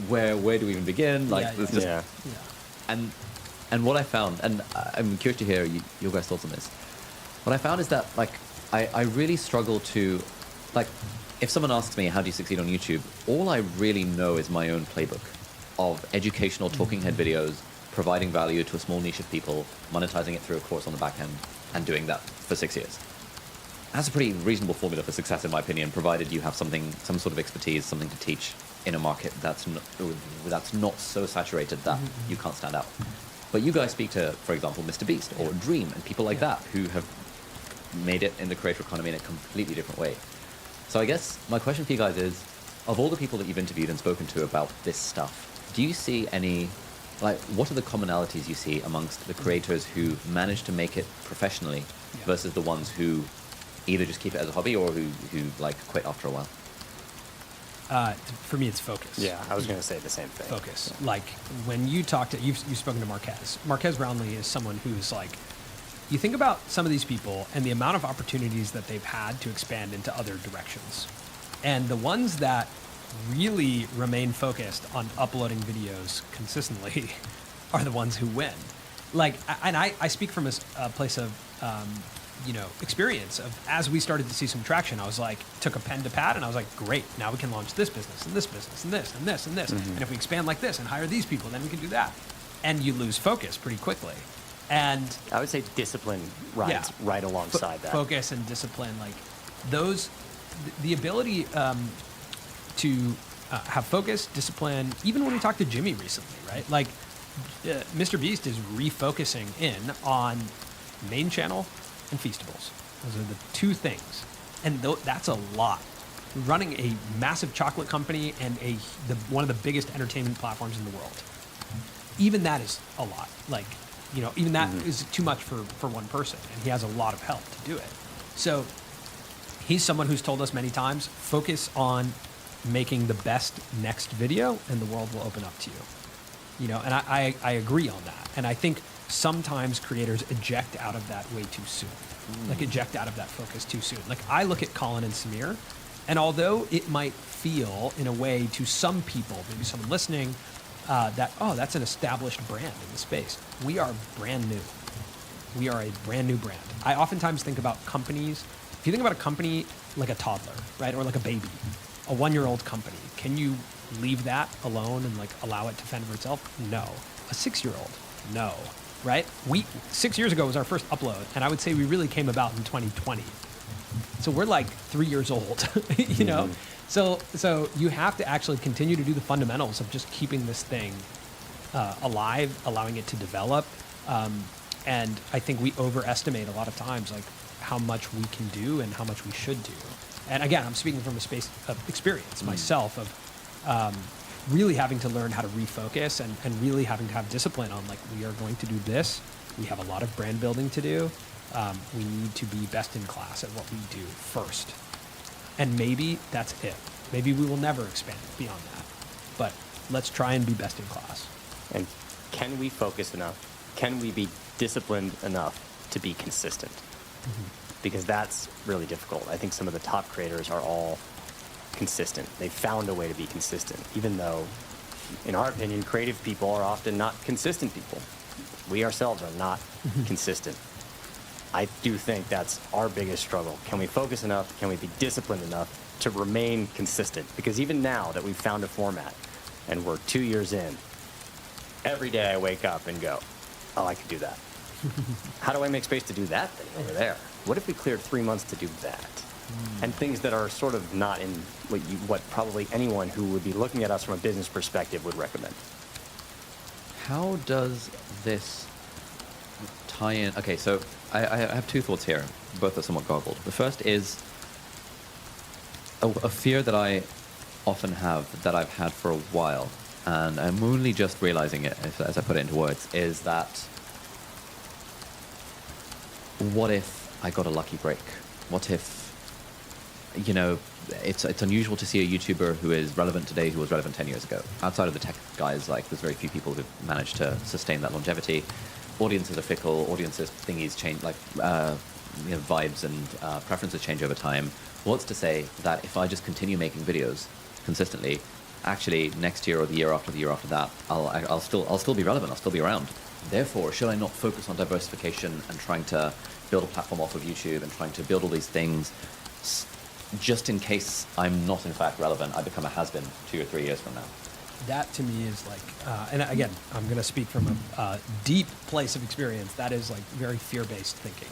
where do we even begin? Like, it's just, and what I found, and I'm curious to hear your guys' thoughts on this. What I found is that like, I really struggle to, like, if someone asks me, how do you succeed on YouTube? All I really know is my own playbook of educational talking head videos, providing value to a small niche of people, monetizing it through a course on the back end, and doing that for 6 years. That's a pretty reasonable formula for success, in my opinion, provided you have some sort of expertise, something to teach in a market that's not so saturated that you can't stand out. But you guys speak to, for example, Mr. Beast or Dream and people like that who have made it in the creator economy in a completely different way. So I guess my question for you guys is, of all the people that you've interviewed and spoken to about this stuff, do you see any, like, what are the commonalities you see amongst the creators who manage to make it professionally versus the ones who either just keep it as a hobby or who like quit after a while? For me, it's focus. Yeah, I was going to say the same thing. Focus. Yeah. Like when you talk to, you've spoken to Marquez. Marquez Brownlee is someone who's like, you think about some of these people and the amount of opportunities that they've had to expand into other directions. And the ones that really remain focused on uploading videos consistently are the ones who win. Like, and I speak from a place of, experience of, as we started to see some traction, I was like, took a pen to pad and I was like, great, now we can launch this business and this business and this and this and this. Mm-hmm. And if we expand like this and hire these people, then we can do that. And you lose focus pretty quickly. And I would say discipline rides right alongside that. Focus and discipline, like those, the ability to have focus, discipline, even when we talked to Jimmy recently, right? Like Mr. Beast is refocusing in on main channel and Feastables. Those are the two things. And that's a lot. Running a massive chocolate company and one of the biggest entertainment platforms in the world. Even that is a lot. Like, even that is too much for one person. And he has a lot of help to do it. So he's someone who's told us many times, focus on making the best next video and the world will open up to you. And I agree on that. And I think sometimes creators eject out of that way too soon. Like eject out of that focus too soon. Like I look at Colin and Samir, and although it might feel in a way to some people, maybe someone listening, that's an established brand in the space. We are brand new. We are a brand new brand. I oftentimes think about companies. If you think about a company like a toddler, right? Or like a baby, a 1-year-old company, can you leave that alone and like allow it to fend for itself? No. A 6-year-old? No. Right? 6 years ago was our first upload, and I would say we really came about in 2020. So we're like 3 years old, So you have to actually continue to do the fundamentals of just keeping this thing alive, allowing it to develop. And I think we overestimate a lot of times like how much we can do and how much we should do. And again, I'm speaking from a space of experience myself of really having to learn how to refocus and really having to have discipline on like, we are going to do this. We have a lot of brand building to do. We need to be best in class at what we do first. And maybe that's it. Maybe we will never expand beyond that. But let's try and be best in class. And can we focus enough? Can we be disciplined enough to be consistent? Because that's really difficult. I think some of the top creators are all consistent. They found a way to be consistent, even though, in our opinion, creative people are often not consistent people. We ourselves are not consistent. I do think that's our biggest struggle. Can we focus enough? Can we be disciplined enough to remain consistent? Because even now that we've found a format and we're 2 years in, every day I wake up and go, oh, I could do that. How do I make space to do that thing over there? What if we cleared 3 months to do that? And things that are sort of not in what probably anyone who would be looking at us from a business perspective would recommend. How does this tie in? Okay, so I have two thoughts here. Both are somewhat garbled. The first is a fear that I often have, that I've had for a while, and I'm only just realizing it as I put it into words, is that what if I got a lucky break? What if, it's unusual to see a YouTuber who is relevant today who was relevant 10 years ago. Outside of the tech guys, like there's very few people who've managed to sustain that longevity. Audiences are fickle. Audiences thingies change, like vibes and preferences change over time. What's to say that if I just continue making videos consistently, actually next year or the year after that, I'll still be relevant. I'll still be around. Therefore, should I not focus on diversification and trying to build a platform off of YouTube and trying to build all these things, just in case I'm not in fact relevant, I become a has-been 2 or 3 years from now? That to me is like, and again, I'm going to speak from a deep place of experience. That is like very fear-based thinking,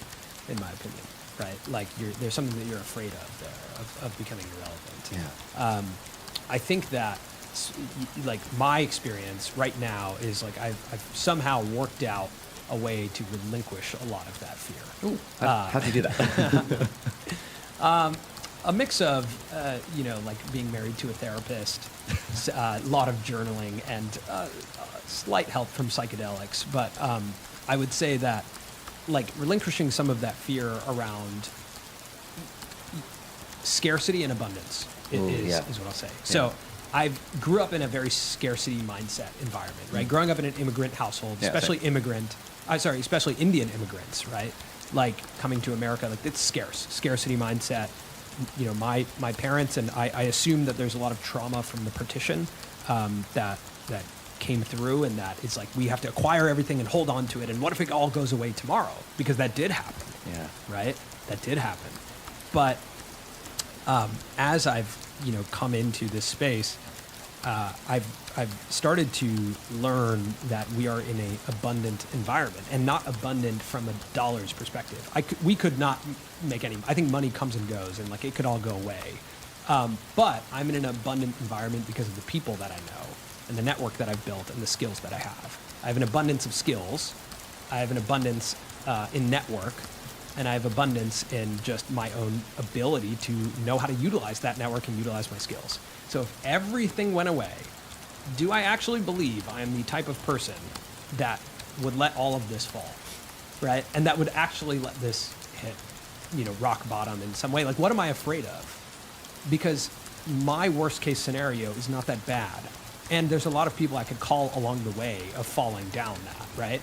in my opinion, right? Like there's something that you're afraid of there, of becoming irrelevant. Yeah. I think that like my experience right now is like I've somehow worked out a way to relinquish a lot of that fear. Ooh, how'd you do that? A mix of, like being married to a therapist, a lot of journaling, and slight help from psychedelics. But I would say that, like, relinquishing some of that fear around scarcity and abundance is what I'll say. Yeah. So I grew up in a very scarcity mindset environment, right? Growing up in an immigrant household, especially Indian immigrants, right? Like coming to America, like it's scarcity mindset. You know, my parents, and I assume that there's a lot of trauma from the partition that came through, and that it's like we have to acquire everything and hold on to it. And what if it all goes away tomorrow? Because that did happen. Yeah. Right. That did happen. But as I've come into this space, I've started to learn that we are in an abundant environment, and not abundant from a dollar's perspective. We could not make any. I think money comes and goes, and like it could all go away. But I'm in an abundant environment because of the people that I know, and the network that I've built, and the skills that I have. I have an abundance of skills. I have an abundance in network. And I have abundance in just my own ability to know how to utilize that network and utilize my skills. So if everything went away, do I actually believe I am the type of person that would let all of this fall, right? And that would actually let this hit, rock bottom in some way? Like, what am I afraid of? Because my worst case scenario is not that bad. And there's a lot of people I could call along the way of falling down that, right?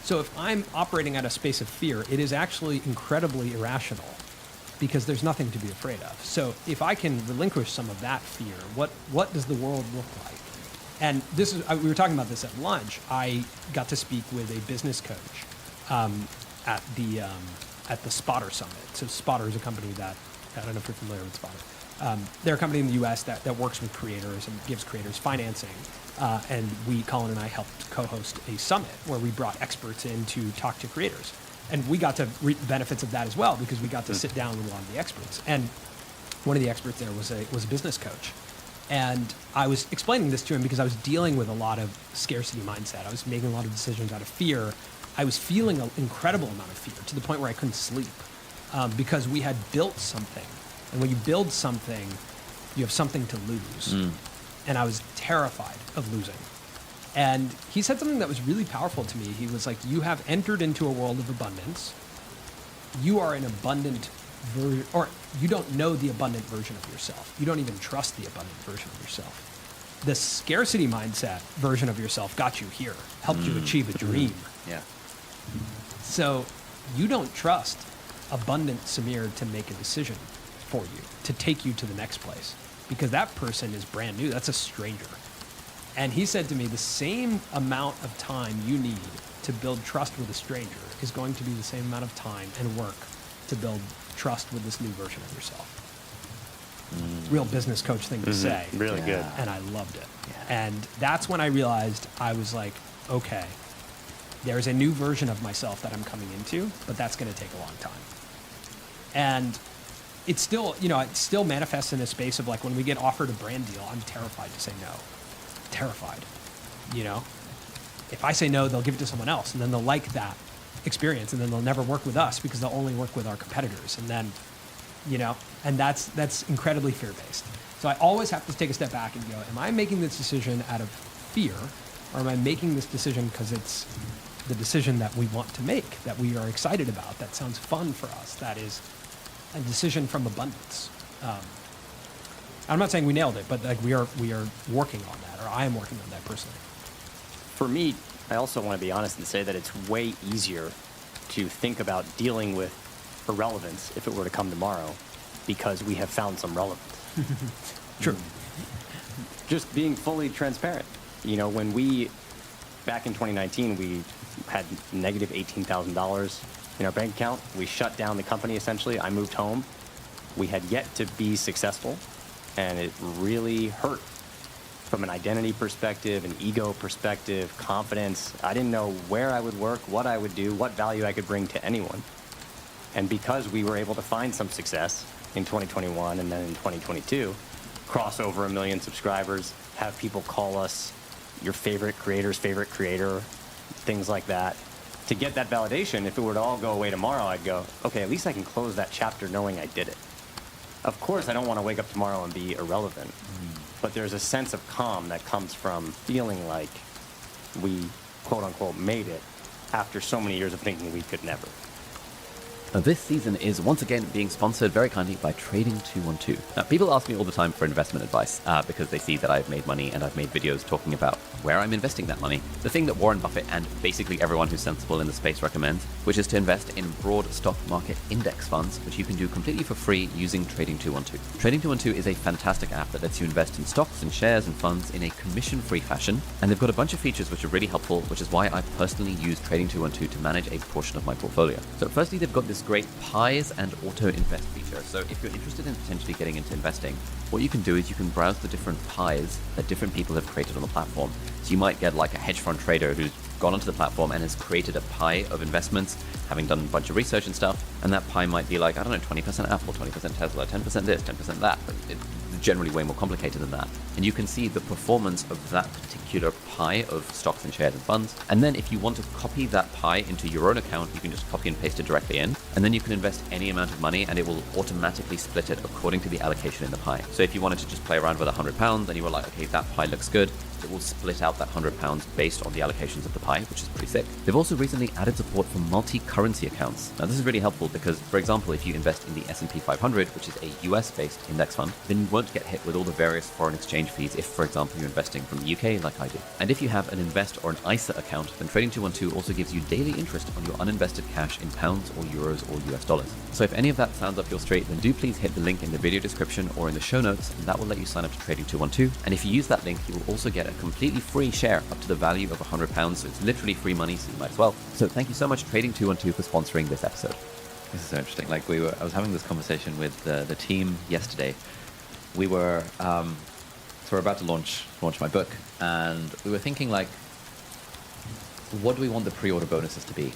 So if I'm operating at a space of fear, it is actually incredibly irrational because there's nothing to be afraid of. So if I can relinquish some of that fear, what does the world look like? And this is, we were talking about this at lunch. I got to speak with a business coach at the Spotter Summit. So Spotter is a company that, I don't know if you're familiar with Spotter. They're a company in the US that works with creators and gives creators financing. And Colin and I helped co-host a summit where we brought experts in to talk to creators. And we got to reap the benefits of that as well because we got to sit down with a lot of the experts. And one of the experts there was a business coach. And I was explaining this to him because I was dealing with a lot of scarcity mindset. I was making a lot of decisions out of fear. I was feeling an incredible amount of fear to the point where I couldn't sleep because we had built something. And when you build something, you have something to lose. And I was terrified of losing. And he said something that was really powerful to me. He was like, you have entered into a world of abundance. You are an abundant version, or you don't know the abundant version of yourself. You don't even trust the abundant version of yourself. The scarcity mindset version of yourself got you here, helped you achieve a dream. Yeah. So you don't trust abundant Samir to make a decision for you, to take you to the next place, because that person is brand new. That's a stranger. And he said to me, the same amount of time you need to build trust with a stranger is going to be the same amount of time and work to build trust with this new version of yourself. Real business coach thing to say. Really good. And I loved it. Yeah. And that's when I realized, I was like, okay, there's a new version of myself that I'm coming into, but that's going to take a long time. And it's still, it still manifests in a space of like when we get offered a brand deal, I'm terrified to say no. Terrified. If I say no, they'll give it to someone else, and then they'll like that experience, and then they'll never work with us because they'll only work with our competitors. And then, and that's incredibly fear-based. So I always have to take a step back and go, am I making this decision out of fear, or am I making this decision because it's the decision that we want to make, that we are excited about, that sounds fun for us, that is a decision from abundance? I'm not saying we nailed it, but like we are working on that, or I am working on that personally. For me, I also want to be honest and say that it's way easier to think about dealing with irrelevance if it were to come tomorrow, because we have found some relevance. True. Just being fully transparent. You know, when back in 2019, we had negative $18,000 in our bank account. We shut down the company, essentially. I moved home. We had yet to be successful, and it really hurt from an identity perspective, an ego perspective, confidence. I didn't know where I would work, what I would do, what value I could bring to anyone. And because we were able to find some success in 2021 and then in 2022, cross over 1 million subscribers, have people call us your favorite creator's favorite creator, things like that. To get that validation, if it were to all go away tomorrow, I'd go, okay, at least I can close that chapter knowing I did it. Of course, I don't want to wake up tomorrow and be irrelevant, but there's a sense of calm that comes from feeling like we, quote unquote, made it after so many years of thinking we could never. Now, this season is once again being sponsored very kindly by Trading 212. Now, people ask me all the time for investment advice because they see that I've made money and I've made videos talking about where I'm investing that money. The thing that Warren Buffett and basically everyone who's sensible in the space recommends, which is to invest in broad stock market index funds, which you can do completely for free using Trading 212. Trading 212 is a fantastic app that lets you invest in stocks and shares and funds in a commission-free fashion, and they've got a bunch of features which are really helpful, which is why I personally use Trading 212 to manage a portion of my portfolio. So firstly, they've got this great pies and auto invest feature. So if you're interested in potentially getting into investing, what you can do is you can browse the different pies that different people have created on the platform. So you might get like a hedge fund trader who's gone onto the platform and has created a pie of investments, having done a bunch of research and stuff, and that pie might be like, I don't know, 20% Apple, 20% Tesla, 10% this, 10% that, but it's generally way more complicated than that. And you can see the performance of that particular pie of stocks and shares and funds. And then if you want to copy that pie into your own account, you can just copy and paste it directly in, and then you can invest any amount of money and it will automatically split it according to the allocation in the pie. So if you wanted to just play around with £100 and you were like, okay, that pie looks good, it will split out that £100 based on the allocations of the pie, which is pretty sick. They've also recently added support for multi-currency accounts. Now, this is really helpful because, for example, if you invest in the S&P 500, which is a US-based index fund, then you won't get hit with all the various foreign exchange fees if, for example, you're investing from the UK like I do. And if you have an Invest or an ISA account, then Trading 212 also gives you daily interest on your uninvested cash in pounds or euros or US dollars. So if any of that sounds up your street, then do please hit the link in the video description or in the show notes, and that will let you sign up to Trading 212. And if you use that link, you will also get a completely free share up to the value of £100. So it's literally free money, so you might as well. So thank you so much, Trading 212, for sponsoring this episode. This is so interesting. Like I was having this conversation with the team yesterday. We were, so we're about to launch my book, and we were thinking like, what do we want the pre-order bonuses to be?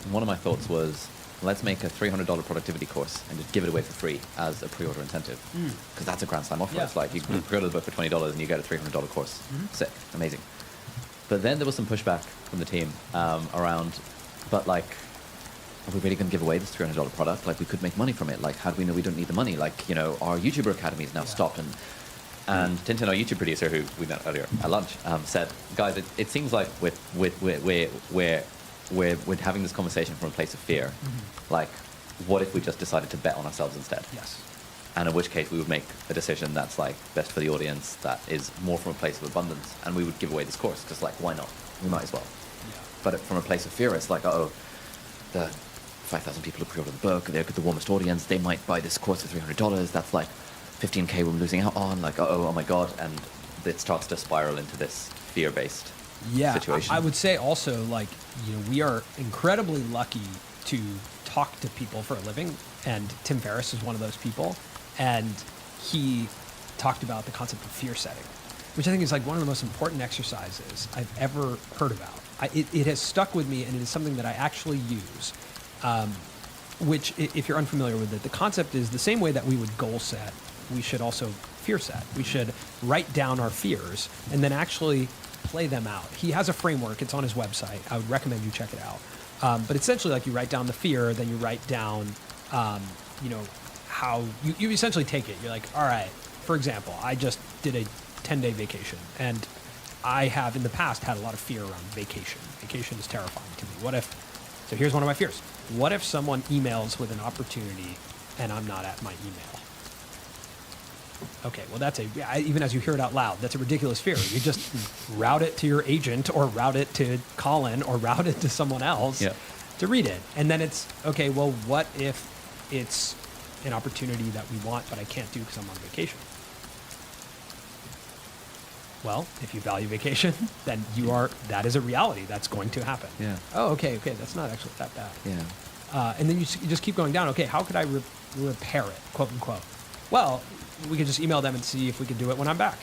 And one of my thoughts was, let's make a $300 productivity course and just give it away for free as a pre-order incentive, because that's a grand slam offer. Yeah, it's like you can pre-order the book for $20 and you get a $300 course. Sick, amazing. But then there was some pushback from the team around, but like, are we really going to give away this $300 product? Like, we could make money from it. Like, how do we know we don't need the money? Like, you know, our YouTuber Academy is now stopped. And Tintin, our YouTube producer, who we met earlier at lunch, said, guys, it seems like we're having this conversation from a place of fear. Like, what if we just decided to bet on ourselves instead? Yes. And in which case we would make a decision that's like best for the audience, that is more from a place of abundance, and we would give away this course because, like, why not? We might as well. Yeah. But from a place of fear, it's like, oh, the 5,000 people who pre-order the book, they're the warmest audience, they might buy this course for $300. That's like 15K we're losing out on. Like, oh my god, and it starts to spiral into this fear-based situation. I would say also, like, you know, we are incredibly lucky to talk to people for a living, and Tim Ferriss is one of those people, and he talked about the concept of fear setting, which I think is like one of the most important exercises I've ever heard about. It has stuck with me, and it is something that I actually use, which, if you're unfamiliar with it, the concept is the same way that we would goal set, we should also fear set. We should write down our fears and then actually play them out. He has a framework. It's on his website. I would recommend you check it out. But essentially, like, you write down the fear, then you write down, you know, how you essentially take it. You're like, all right, for example, I just did a 10-day vacation, and I have in the past had a lot of fear around vacation. Vacation is terrifying to me. So here's one of my fears. What if someone emails with an opportunity and I'm not at my email? Okay, well, even as you hear it out loud, that's a ridiculous fear. You just route it to your agent or route it to Colin or route it to someone else to read it. And then it's, okay, well, what if it's an opportunity that we want, but I can't do because I'm on vacation? Well, if you value vacation, then that is a reality. That's going to happen. Yeah. Oh, okay, that's not actually that bad. Yeah. And then you just keep going down. Okay, how could I repair it, quote unquote? Well, we could just email them and see if we could do it when I'm back,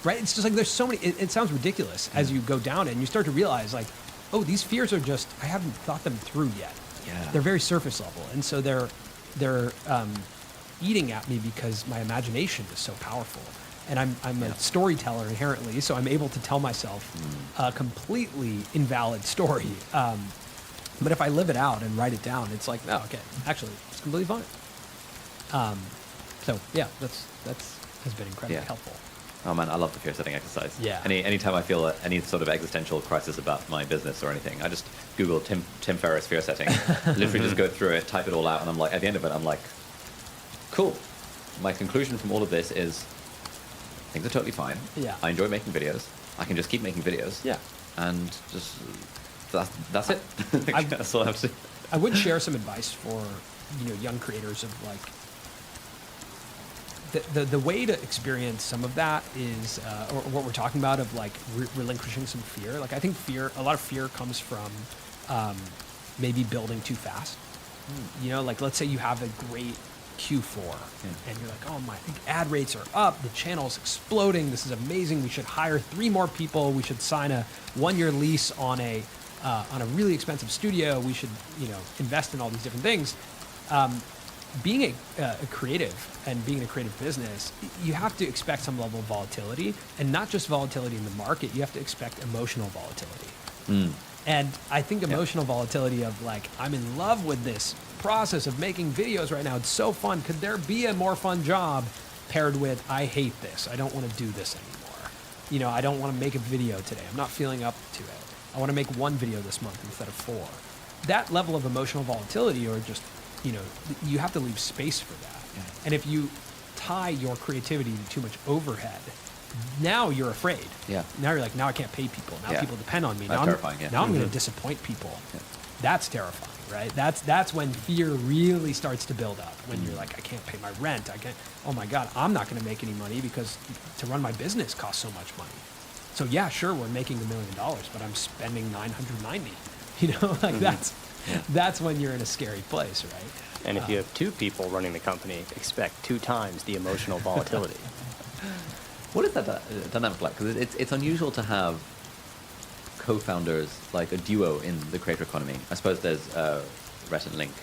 right? It's just like there's so many. It sounds ridiculous as you go down it, and you start to realize like, oh, these fears are just I haven't thought them through yet. Yeah. They're very surface level, and so they're eating at me because my imagination is so powerful. And I'm a storyteller inherently, so I'm able to tell myself a completely invalid story. But if I live it out and write it down, it's like, no, okay, actually, it's completely fine. So yeah, that's has been incredibly helpful. Oh man, I love the fear setting exercise. Yeah. Anytime I feel any sort of existential crisis about my business or anything, I just Google Tim Ferriss fear setting, literally just go through it, type it all out, and I'm like, at the end of it, I'm like, cool. My conclusion from all of this is things are totally fine. Yeah. I enjoy making videos. I can just keep making videos. Yeah. And just that's it. That's all I have to do. I would share some advice for young creators of like the way to experience some of that is or what we're talking about of like relinquishing some fear. Like I think a lot of fear comes from maybe building too fast. Like let's say you have a great Q4 and you're like, oh my, I think ad rates are up, the channel's exploding, this is amazing, we should hire 3 more people, we should sign a 1-year lease on a really expensive studio, we should invest in all these different things. Being a creative and being in a creative business, you have to expect some level of volatility, and not just volatility in the market, you have to expect emotional volatility. And I think emotional volatility of like, I'm in love with this process of making videos right now. It's so fun. Could there be a more fun job paired with, I hate this. I don't want to do this anymore. I don't want to make a video today. I'm not feeling up to it. I want to make 1 video this month instead of 4. That level of emotional volatility or just, you have to leave space for that. Yeah. And if you tie your creativity to too much overhead, now you're afraid. Yeah. Now you're like, now I can't pay people. Now people depend on me. That's terrifying. Now I'm going to disappoint people. Yeah. That's terrifying, right? That's when fear really starts to build up. When you're like, I can't pay my rent. Oh my God, I'm not going to make any money because to run my business costs so much money. So yeah, sure, we're making $1 million, but I'm spending 990. That's when you're in a scary place, right? And if you have 2 people running the company, expect 2 times the emotional volatility. What is that dynamic like? Because it's unusual to have co-founders, like a duo in the creator economy. I suppose there's Rhett and Link.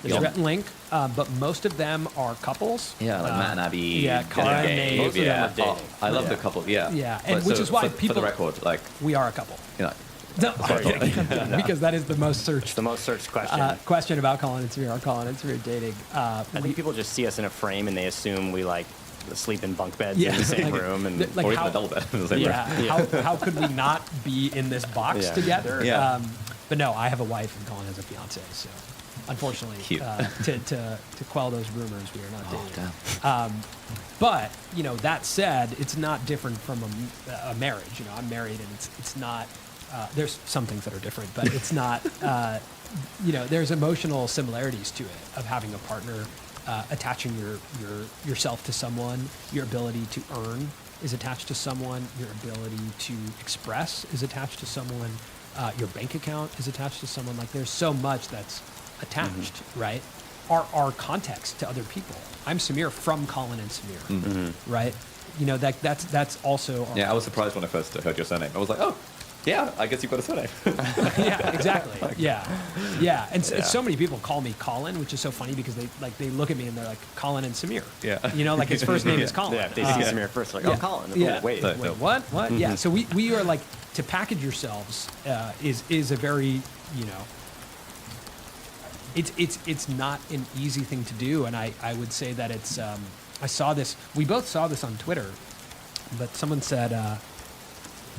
There's Rhett and Link, but most of them are couples. Yeah, like Matt and Abby. Yeah, Cara and Nate. Most of them are dating. I love the couple. Yeah. Yeah, and which is why people. For the record, like we are a couple. Because that is the most searched. It's the most searched question. Question about Colin and Samir. Are Colin and Samir dating? I think people just see us in a frame and they assume we like sleep in bunk beds in the same room, and or even a double bed in the same room. How could we not be in this box together? Yeah. But no, I have a wife and Colin has a fiance, so unfortunately, to quell those rumors, we are not dating. Damn. But that said, it's not different from a marriage. I'm married, and it's not. There's some things that are different, but it's not. There's emotional similarities to it of having a partner. Attaching yourself to someone, your ability to earn is attached to someone, your ability to express is attached to someone, your bank account is attached to someone. Like there's so much that's attached, right? Our context to other people. I'm Samir from Colin and Samir, right? That's also. I was surprised when I first heard your surname. I was like, oh. Yeah, I guess you've got a surname. Yeah, exactly. Yeah. And so many people call me Colin, which is so funny because they look at me and they're like, Colin and Samir. Yeah. Like his first name is Colin. Yeah, if they see Samir first, like, oh, Colin. Yeah. Wait, what? Yeah. So we are like, to package yourselves is a very, it's not an easy thing to do. And I would say that it's, we both saw this on Twitter, but someone said,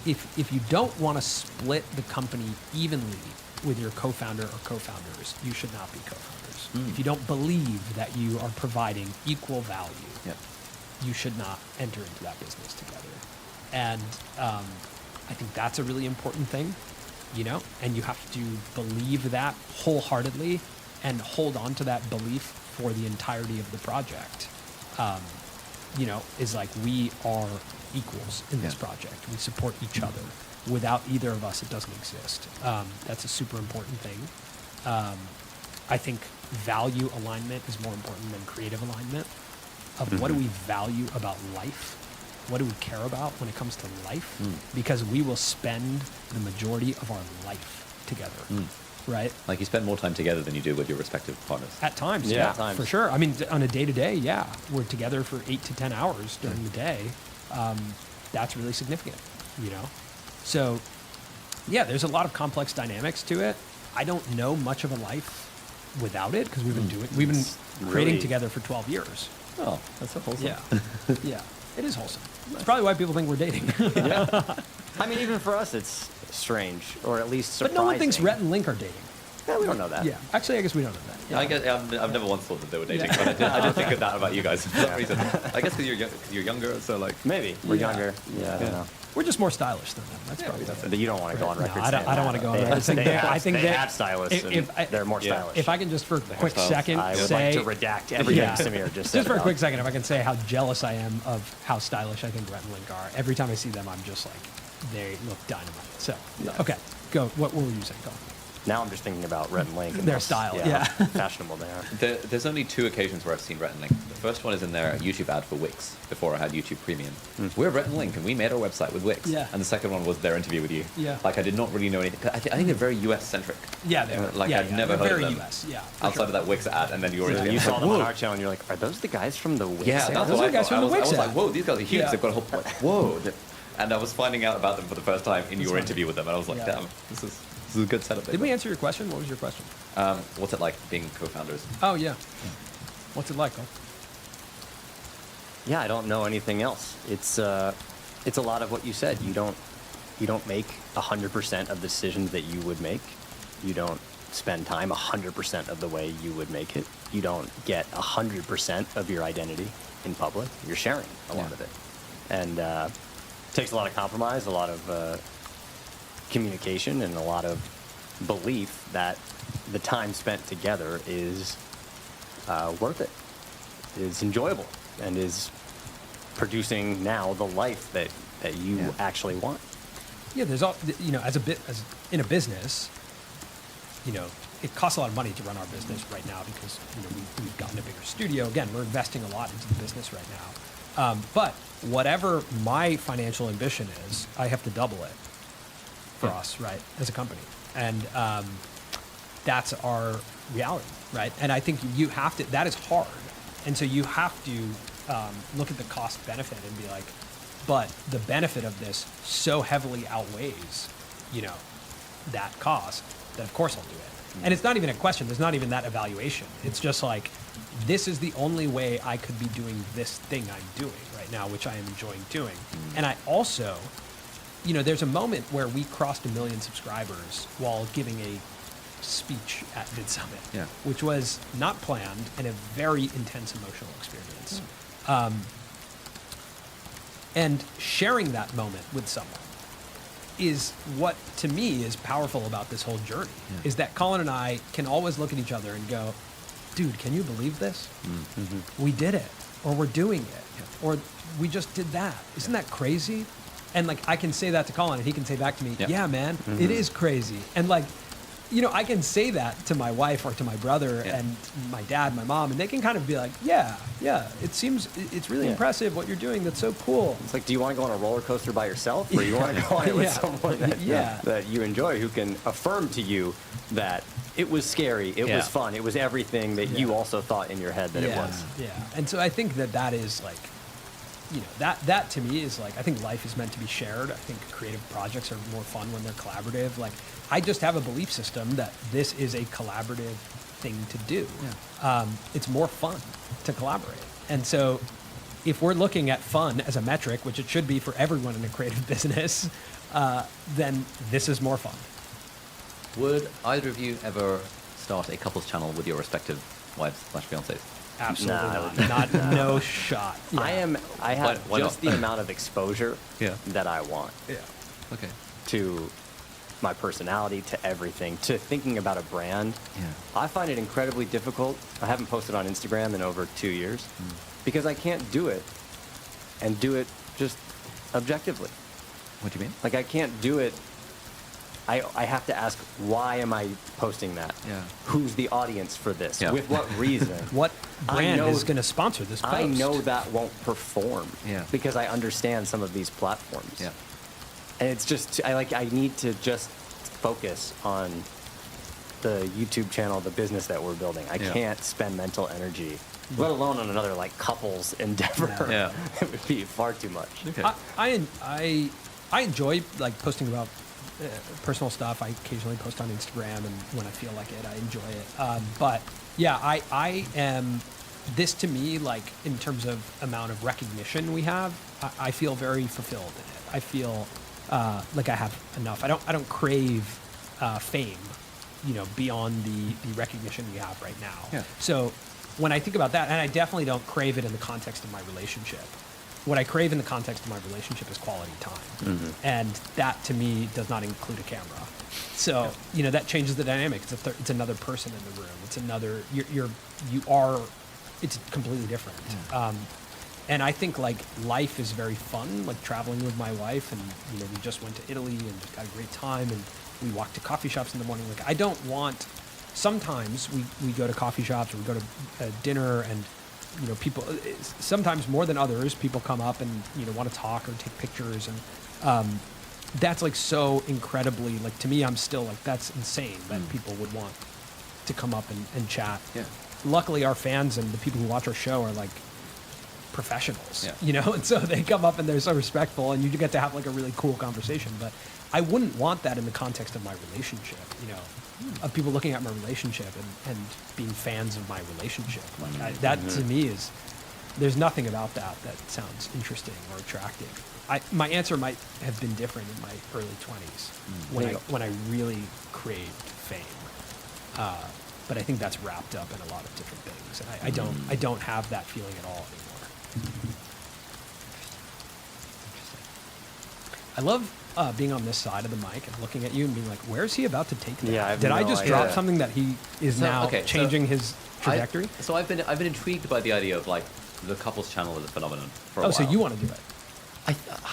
if you don't want to split the company evenly with your co-founder or co-founders, you should not be co-founders. If you don't believe that you are providing equal value, you should not enter into that business together. And I think that's a really important thing, and you have to believe that wholeheartedly and hold on to that belief for the entirety of the project. Is like we are equals in this project. We support each other. Without either of us, it doesn't exist. That's a super important thing. I think value alignment is more important than creative alignment. Of what do we value about life? What do we care about when it comes to life? Because we will spend the majority of our life together, right? Like you spend more time together than you do with your respective partners. At times, Yeah. yeah, At times. for sure. I mean, on a day-to-day, yeah, we're together for 8 to 10 hours during the day. That's really significant, So, yeah, there's a lot of complex dynamics to it. I don't know much of a life without it because we've been It's creating really- together for 12 years. Oh, that's so wholesome. Yeah, yeah, it is wholesome. It's probably why people think we're dating. I mean, even for us, it's strange, or at least But surprising. no one thinks Rhett and Link are dating. Yeah, we don't know that. Yeah, actually, I guess we don't know that. Yeah, I guess I've never once thought that they were dating, but I did think of that about you guys for some reason. I guess because you're younger, so like Maybe. We're Yeah. younger. Yeah, I don't know. We're just more stylish than them. That's Yeah, probably that's it. But you don't want to go on No, record I don't- saying I don't that. wanna go on They- record saying they that. have- I think they that have stylists, if I- they're more Yeah. stylish. If I can just for a quick hairstyles. second I would say, like to redact everything Samir just said. just for a about- quick second, if I can say how jealous I am of how stylish I think Rhett and Link are. Every time I see them, I'm just like, they look dynamite. So, okay, go. What were you saying, Colin? Now I'm just thinking about Rhett and Link. And Their how- style, yeah. how fashionable they are. There's only 2 occasions where I've seen Rhett and Link. The first one is in their YouTube ad for Wix before I had YouTube Premium. We're Rhett and Link, and we made our website with Wix. Yeah. And the second one was their interview with you. Yeah. Like I did not really know anything. I think they're very US centric. Yeah, they are. Like yeah, I've yeah, never they're heard very of them US. Yeah, for outside sure. of that Wix ad, and then your Yeah, interview. you I was saw like, them on whoa. our channel, and you're like, are those the guys from the Wix? Yeah, ad? that's those what are guys from the I was Wix like, ad. whoa, these guys are huge. Yeah. They've got a whole whoa. And I was finding out about them for the first time in your funny. interview with them, and I was like, Yeah. damn, this is a good setup. Did we answer your question? What was your question? What's it like being co-founders? Oh yeah. What's it like, Cole? Yeah, I don't know anything else. It's a lot of what you said. You don't make 100% of the decisions that you would make. You don't spend time 100% of the way you would make it. You don't get 100% of your identity in public. You're sharing a lot of it, and it takes a lot of compromise, a lot of communication, and a lot of belief that the time spent together is worth it, is enjoyable, and is producing now the life that you actually want. Yeah, there's all as in a business, it costs a lot of money to run our business right now because we've gotten a bigger studio. Again, we're investing a lot into the business right now. But whatever my financial ambition is, I have to double it for us, right, as a company, and that's our reality, right? And I think you have to. That is hard, and so you have to look at the cost benefit and be like, but the benefit of this so heavily outweighs, that cost that of course I'll do it. And it's not even a question. There's not even that evaluation. It's just like, this is the only way I could be doing this thing I'm doing right now, which I am enjoying doing. And I also, there's a moment where we crossed 1 million subscribers while giving a speech at VidSummit, Yeah. which was not planned and a very intense emotional experience. And sharing that moment with someone is what, to me, is powerful about this whole journey, is that Colin and I can always look at each other and go, dude, can you believe this? We did it, or we're doing it, or we just did that. Isn't that crazy? And like, I can say that to Colin and he can say back to me, yeah, man, it is crazy. And like, I can say that to my wife or to my brother and my dad, my mom, and they can kind of be like, yeah, it's really impressive what you're doing. That's so cool. It's like, do you want to go on a roller coaster by yourself, or you want to go on it with someone that you enjoy, who can affirm to you that it was scary, it was fun, it was everything that you also thought in your head that it was. Yeah. And so I think that is like, that to me is like, I think life is meant to be shared. I think creative projects are more fun when they're collaborative. Like, I just have a belief system that this is a collaborative thing to do. It's more fun to collaborate. And so if we're looking at fun as a metric, which it should be for everyone in a creative business, then this is more fun. Would either of you ever start a couples channel with your respective wives/fiancés? Absolutely No. not. No shot. Yeah. I have Why just not? the amount of exposure Yeah. that I want Yeah. Okay. to my personality, to everything, to thinking about a brand. Yeah. I find it incredibly difficult. I haven't posted on Instagram in over 2 years because I can't do it and do it just objectively. What do you mean? Like, I can't do it. I have to ask, why am I posting that? Yeah. Who's the audience for this? Yeah. With what reason? What I brand know- is going to sponsor this post? I know that won't perform Yeah. because I understand some of these platforms. Yeah. And it's just, I need to just focus on the YouTube channel, the business that we're building. I Yeah. can't spend mental energy, let alone on another like couples endeavor. Yeah. It would be far too much. Okay. I enjoy like posting about personal stuff. I occasionally post on Instagram, and when I feel like it, I enjoy it. But yeah, I am. This to me, like in terms of amount of recognition we have, I feel very fulfilled in it. I feel like I have enough. I don't crave fame, beyond the recognition we have right now. Yeah. So when I think about that, and I definitely don't crave it in the context of my relationship. What I crave in the context of my relationship is quality time, and that to me does not include a camera. So that changes the dynamic. It's another person in the room. It's another it's completely different. And I think like life is very fun, like traveling with my wife, and we just went to Italy and just had a great time, and we walked to coffee shops in the morning. Like I don't want. Sometimes we go to coffee shops or we go to dinner, and people. Sometimes more than others, people come up and want to talk or take pictures, and that's like so incredibly like to me. I'm still like that's insane that people would want to come up and chat. Yeah. Luckily, our fans and the people who watch our show are like professionals, Yeah. and so they come up and they're so respectful, and you get to have like a really cool conversation. But I wouldn't want that in the context of my relationship, of people looking at my relationship and being fans of my relationship. Like that to me is, there's nothing about that sounds interesting or attractive. My answer might have been different in my early 20s when I really craved fame. But I think that's wrapped up in a lot of different things, and I don't have that feeling at all anymore. I love being on this side of the mic and looking at you and being like, "Where's he about to take that? Yeah, I have Did I no just idea. drop something that he is now changing his trajectory?" I've been intrigued by the idea of like the couples channel as a phenomenon for a while. So you want to do it?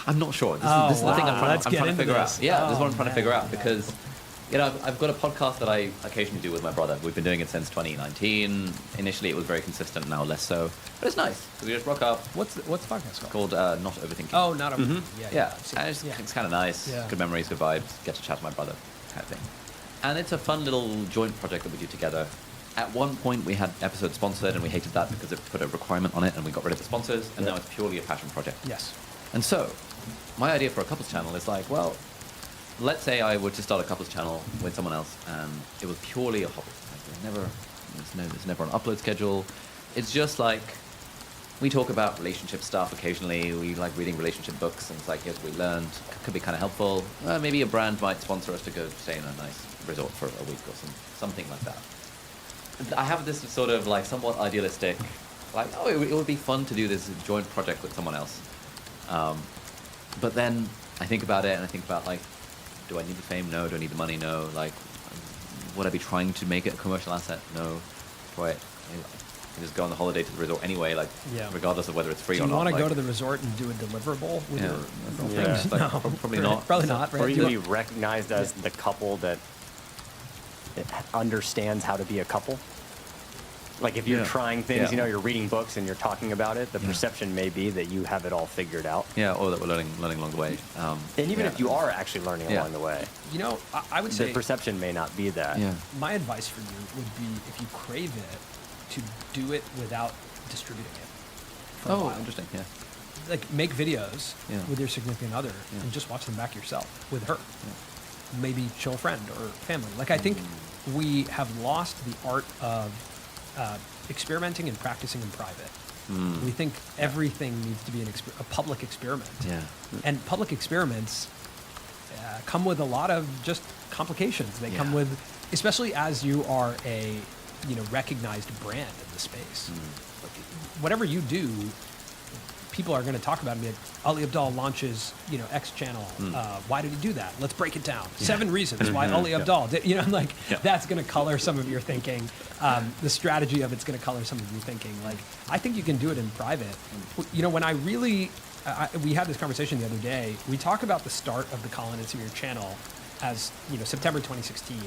I'm not sure. This is the thing I'm Let's trying get to into figure this. out. Yeah, this is what I'm Oh, trying to figure man. out because, I've got a podcast that I occasionally do with my brother. We've been doing it since 2019. Initially, it was very consistent. Now less so, but it's nice because we just broke up. What's the podcast called? Called Not Overthinking. Oh, not over. Yeah, I've seen and it. it's kind of nice. Yeah. Good memories, good vibes. Get to chat to my brother, kind of thing. And it's a fun little joint project that we do together. At one point, we had episodes sponsored, and we hated that because it put a requirement on it, and we got rid of the sponsors. And now it's purely a passion project. Yes. And so, my idea for a couples channel is like, well, let's say I were to start a couples channel with someone else, and it was purely a hobby. Like there's never an upload schedule. It's just like we talk about relationship stuff occasionally. We like reading relationship books, and it's like, here's what we learned. Could be kind of helpful. Maybe a brand might sponsor us to go stay in a nice resort for a week or something like that. I have this sort of like somewhat idealistic, like, it would be fun to do this joint project with someone else. But then I think about it, and I think about like, do I need the fame? No. Do I need the money? No. Like, would I be trying to make it a commercial asset? No. Do I just go on the holiday to the resort anyway, like, regardless of whether it's free Do or you not? want to like, go to the resort and do a deliverable with your Yeah. things? like, No. probably not. Probably not. Or Right? even be recognized as the couple that understands how to be a couple. Like if you're Yeah. trying things, Yeah. you're reading books and you're talking about it, the perception may be that you have it all figured out. Yeah, or that we're learning along the way. And even if you are actually learning along the way, I would the say perception may not be that. Yeah. my advice for you would be, if you crave it, to do it without distributing it. For a Oh, while. interesting. Yeah. Like make videos Yeah. with your significant other and just watch them back yourself with her. Maybe show a friend or family. Like I think we have lost the art of experimenting and practicing in private. We think everything needs to be a public experiment. Yeah. And public experiments come with a lot of just complications. They come Yeah. with, especially as you are a recognized brand in the space. Like, whatever you do, people are going to talk about it and be like, Ali Abdaal launches, X channel. Why did he do that? Let's break it down. 7 reasons why Ali Abdaal did, that's going to color some of your thinking. The strategy of it's going to color some of your thinking. Like, I think you can do it in private. When I really, we had this conversation the other day, we talk about the start of the Colin and Samir channel as, September 2016.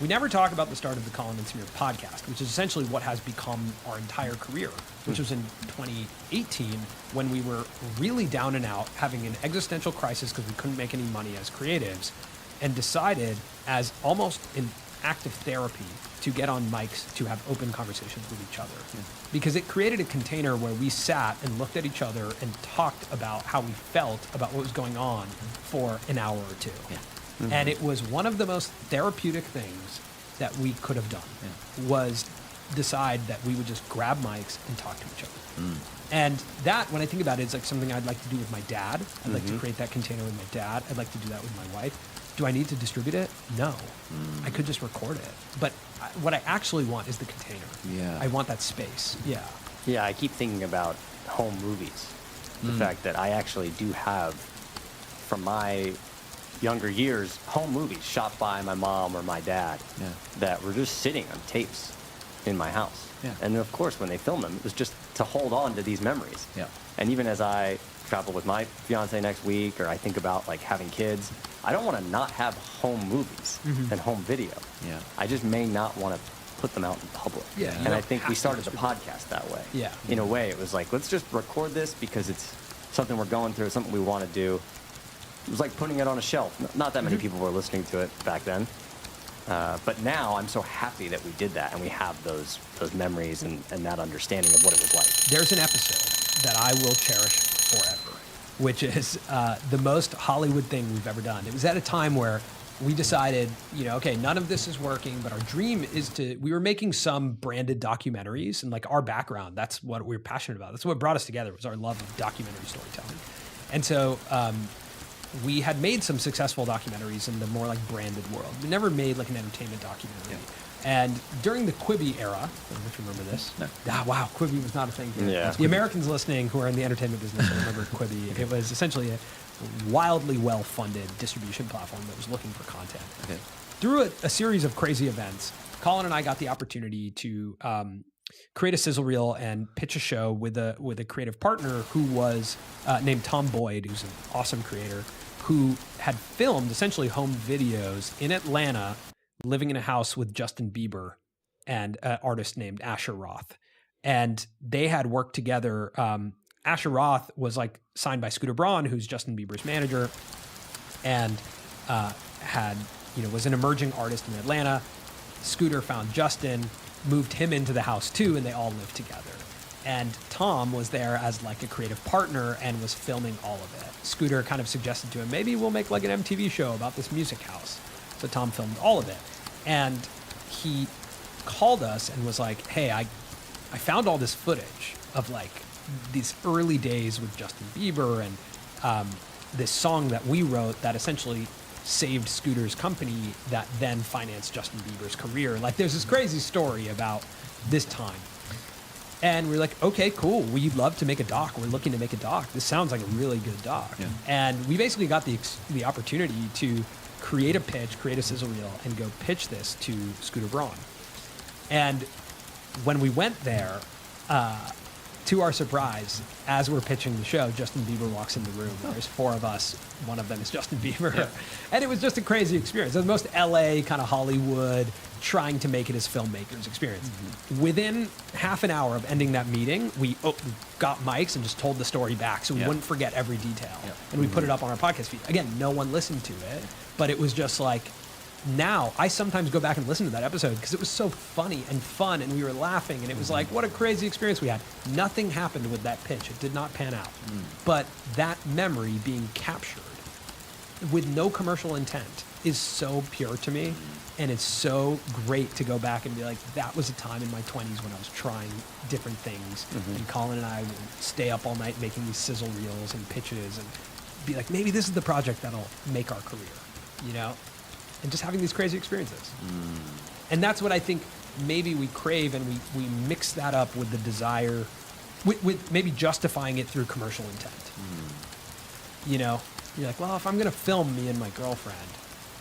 We never talk about the start of the Colin and Samir podcast, which is essentially what has become our entire career, which was in 2018 when we were really down and out, having an existential crisis because we couldn't make any money as creatives, and decided as almost an act of therapy to get on mics to have open conversations with each other. Because it created a container where we sat and looked at each other and talked about how we felt about what was going on for an hour or two. And it was one of the most therapeutic things that we could have done, was decide that we would just grab mics and talk to each other. And that, when I think about it, is like something I'd like to do with my dad. I'd like to create that container with my dad. I'd like to do that with my wife. Do I need to distribute it? No. I could just record it. But what I actually want is the container. I want that space. Yeah, I keep thinking about home movies. The fact that I actually do have, from my younger years, home movies shot by my mom or my dad that were just sitting on tapes in my house. And of course, when they film them, it was just to hold on to these memories. And even as I travel with my fiance next week, or I think about like having kids, I don't want to not have home movies and home video. I just may not want to put them out in public. And I think we started the podcast that way. In a way, it was like, let's just record this because it's something we're going through, something we want to do. It was like putting it on a shelf. Not that many people were listening to it back then. But now I'm so happy that we did that and we have those memories and that understanding of what it was like. There's an episode that I will cherish forever, which is the most Hollywood thing we've ever done. It was at a time where we decided, okay, none of this is working, but our dream is we were making some branded documentaries, and like our background, that's what we were passionate about. That's what brought us together, was our love of documentary storytelling. And so, we had made some successful documentaries in the more like branded world. We never made like an entertainment documentary. And during the Quibi era, I don't know if you remember this. Wow, Quibi was not a thing here. The Americans listening who are in the entertainment business will remember Quibi. It was essentially a wildly well-funded distribution platform that was looking for content. Through a series of crazy events, Colin and I got the opportunity to create a sizzle reel and pitch a show with a creative partner who was named Tom Boyd, who's an awesome creator, who had filmed essentially home videos in Atlanta, living in a house with Justin Bieber and an artist named Asher Roth. And they had worked together. Asher Roth was like signed by Scooter Braun, who's Justin Bieber's manager, and was an emerging artist in Atlanta. Scooter found Justin, moved him into the house too, and they all lived together. And Tom was there as like a creative partner and was filming all of it. Scooter kind of suggested to him, maybe we'll make like an MTV show about this music house. So Tom filmed all of it. And he called us and was like, hey, I found all this footage of like these early days with Justin Bieber and this song that we wrote that essentially saved Scooter's company that then financed Justin Bieber's career. Like there's this crazy story about this time. And we're like, okay, cool. We'd love to make a doc. We're looking to make a doc. This sounds like a really good doc. And we basically got the opportunity to create a pitch, create a sizzle reel, and go pitch this to Scooter Braun. And when we went there, to our surprise, as we're pitching the show, Justin Bieber walks in the room. There's 4 of us. One of them is Justin Bieber. And it was just a crazy experience. It was the most LA, kind of Hollywood, trying to make it as filmmakers experience. Within half an hour of ending that meeting, we got mics and just told the story back so we wouldn't forget every detail. And we put it up on our podcast feed. Again, no one listened to it, but it was just like, now I sometimes go back and listen to that episode because it was so funny and fun and we were laughing and it was like, what a crazy experience we had. Nothing happened with that pitch. It did not pan out. But that memory being captured with no commercial intent is so pure to me. And it's so great to go back and be like, that was a time in my 20s when I was trying different things. And Colin and I would stay up all night making these sizzle reels and pitches and be like, maybe this is the project that'll make our career, you know? And just having these crazy experiences. And that's what I think maybe we crave and we mix that up with the desire, with maybe justifying it through commercial intent. You know, you're like, well, if I'm going to film me and my girlfriend,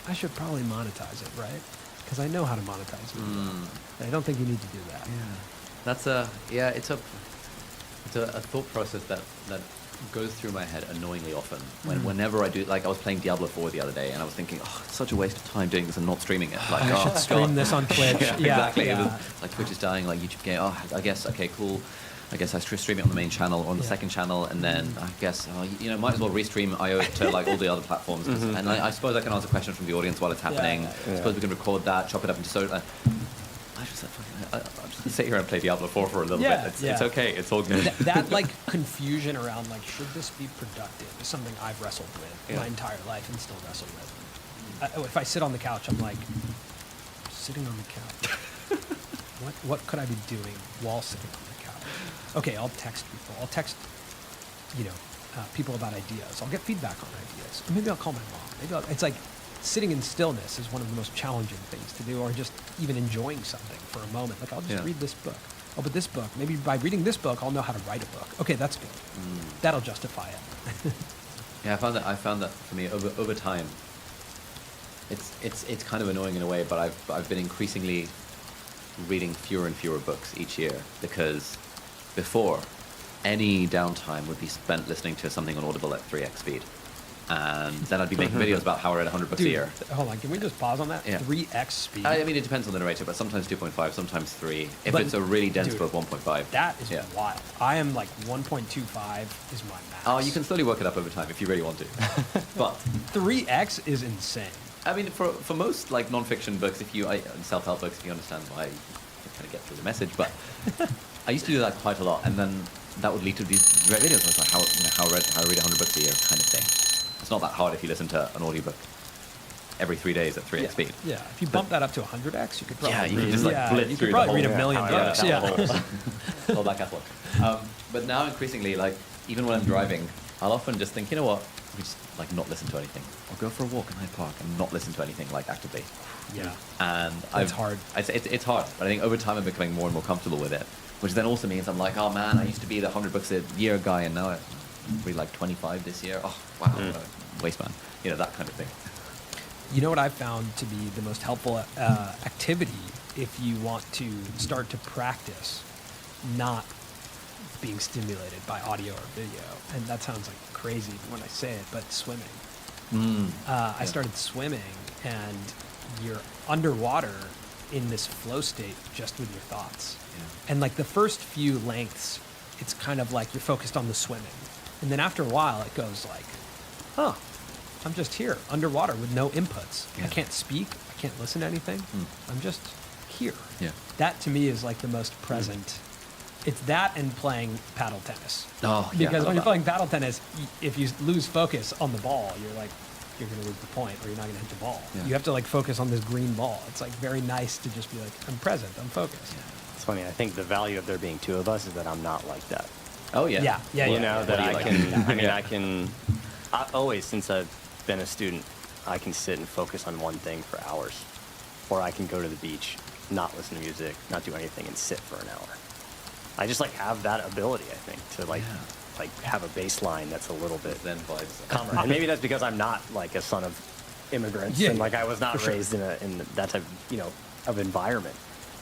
I should probably monetize it, right? Because I know how to monetize it. I don't think you need to do that. Yeah, it's a thought process that goes through my head annoyingly often. Whenever I do, like I was playing Diablo 4 the other day, and I was thinking, oh, it's such a waste of time doing this and not streaming it. Like, I should stream this on Twitch. Exactly. Yeah. It was, like Twitch is dying, like YouTube game. Oh, I guess okay, cool. I guess I stream it on the main channel or on the second channel, and then I guess might as well restream IO to like all the other platforms. And I suppose I can answer questions from the audience while it's happening. I suppose we can record that, chop it up into I just sit here and play Diablo 4 for a little bit. It's okay. It's all good. That like confusion around like, should this be productive is something I've wrestled with my entire life and still wrestle with. If I sit on the couch, I'm like, sitting on the couch. What could I be doing while sitting on the couch? Okay, I'll text people. I'll text, people about ideas. I'll get feedback on ideas. Or maybe I'll call my mom. It's like sitting in stillness is one of the most challenging things to do, or just even enjoying something for a moment. Like, I'll just read this book. Oh, but this book, maybe by reading this book, I'll know how to write a book. Okay, that's good. That'll justify it. Yeah, I found that for me over time. It's kind of annoying in a way, but I've been increasingly reading fewer and fewer books each year, because before, any downtime would be spent listening to something on Audible at 3x speed. And then I'd be making videos about how I read 100 books a year. Hold on, can we just pause on that? Yeah. 3x speed. I mean, it depends on the narrator, but sometimes 2.5, sometimes 3. If it's a really dense book, 1.5. That is wild. I am like 1.25 is my max. Oh, you can slowly work it up over time if you really want to. But 3x is insane. I mean, for most like non-fiction books, self-help books, if you understand why, you kind of get through the message. But I used to do that quite a lot, and then that would lead to these great videos. It's like how to read 100 books a year kind of thing. It's not that hard if you listen to an audiobook every 3 days at 3x speed. Yeah, if you bump that up to 100x, you could probably you can just like blitz you through could probably the read whole, a million books. all that catalog. But now increasingly, like even when I'm driving, I'll often just think, you know what, let me just like not listen to anything. I'll go for a walk in Hyde Park and not listen to anything like actively. Yeah, and it's hard. It's hard, but I think over time I'm becoming more and more comfortable with it, which then also means I'm like, oh man, I used to be the 100 books a year guy, and now I read like 25 this year. Oh wow, waste man. That kind of thing. You know what I've found to be the most helpful activity if you want to start to practice not being stimulated by audio or video, and that sounds like crazy when I say it, but swimming. I started swimming, and you're underwater in this flow state just with your thoughts. And like the first few lengths, it's kind of like you're focused on the swimming, and then after a while it goes like, huh, I'm just here underwater with no inputs. I can't speak, I can't listen to anything. I'm just here. That to me is like the most present. It's that and playing paddle tennis. Because when you're playing paddle tennis, if you lose focus on the ball, you're going to lose the point, or you're not going to hit the ball. You have to like focus on this green ball. It's like very nice to just be like, I'm present, I'm focused. It's funny. I think the value of there being two of us is that I'm not like that. Oh yeah. That I can. I can. Always, since I've been a student, I can sit and focus on one thing for hours, or I can go to the beach, not listen to music, not do anything, and sit for an hour. I just like have that ability, I think, to like have a baseline that's a little bit then vibes. calmer. And maybe that's because I'm not like a son of immigrants, and like I was not raised in that type of environment.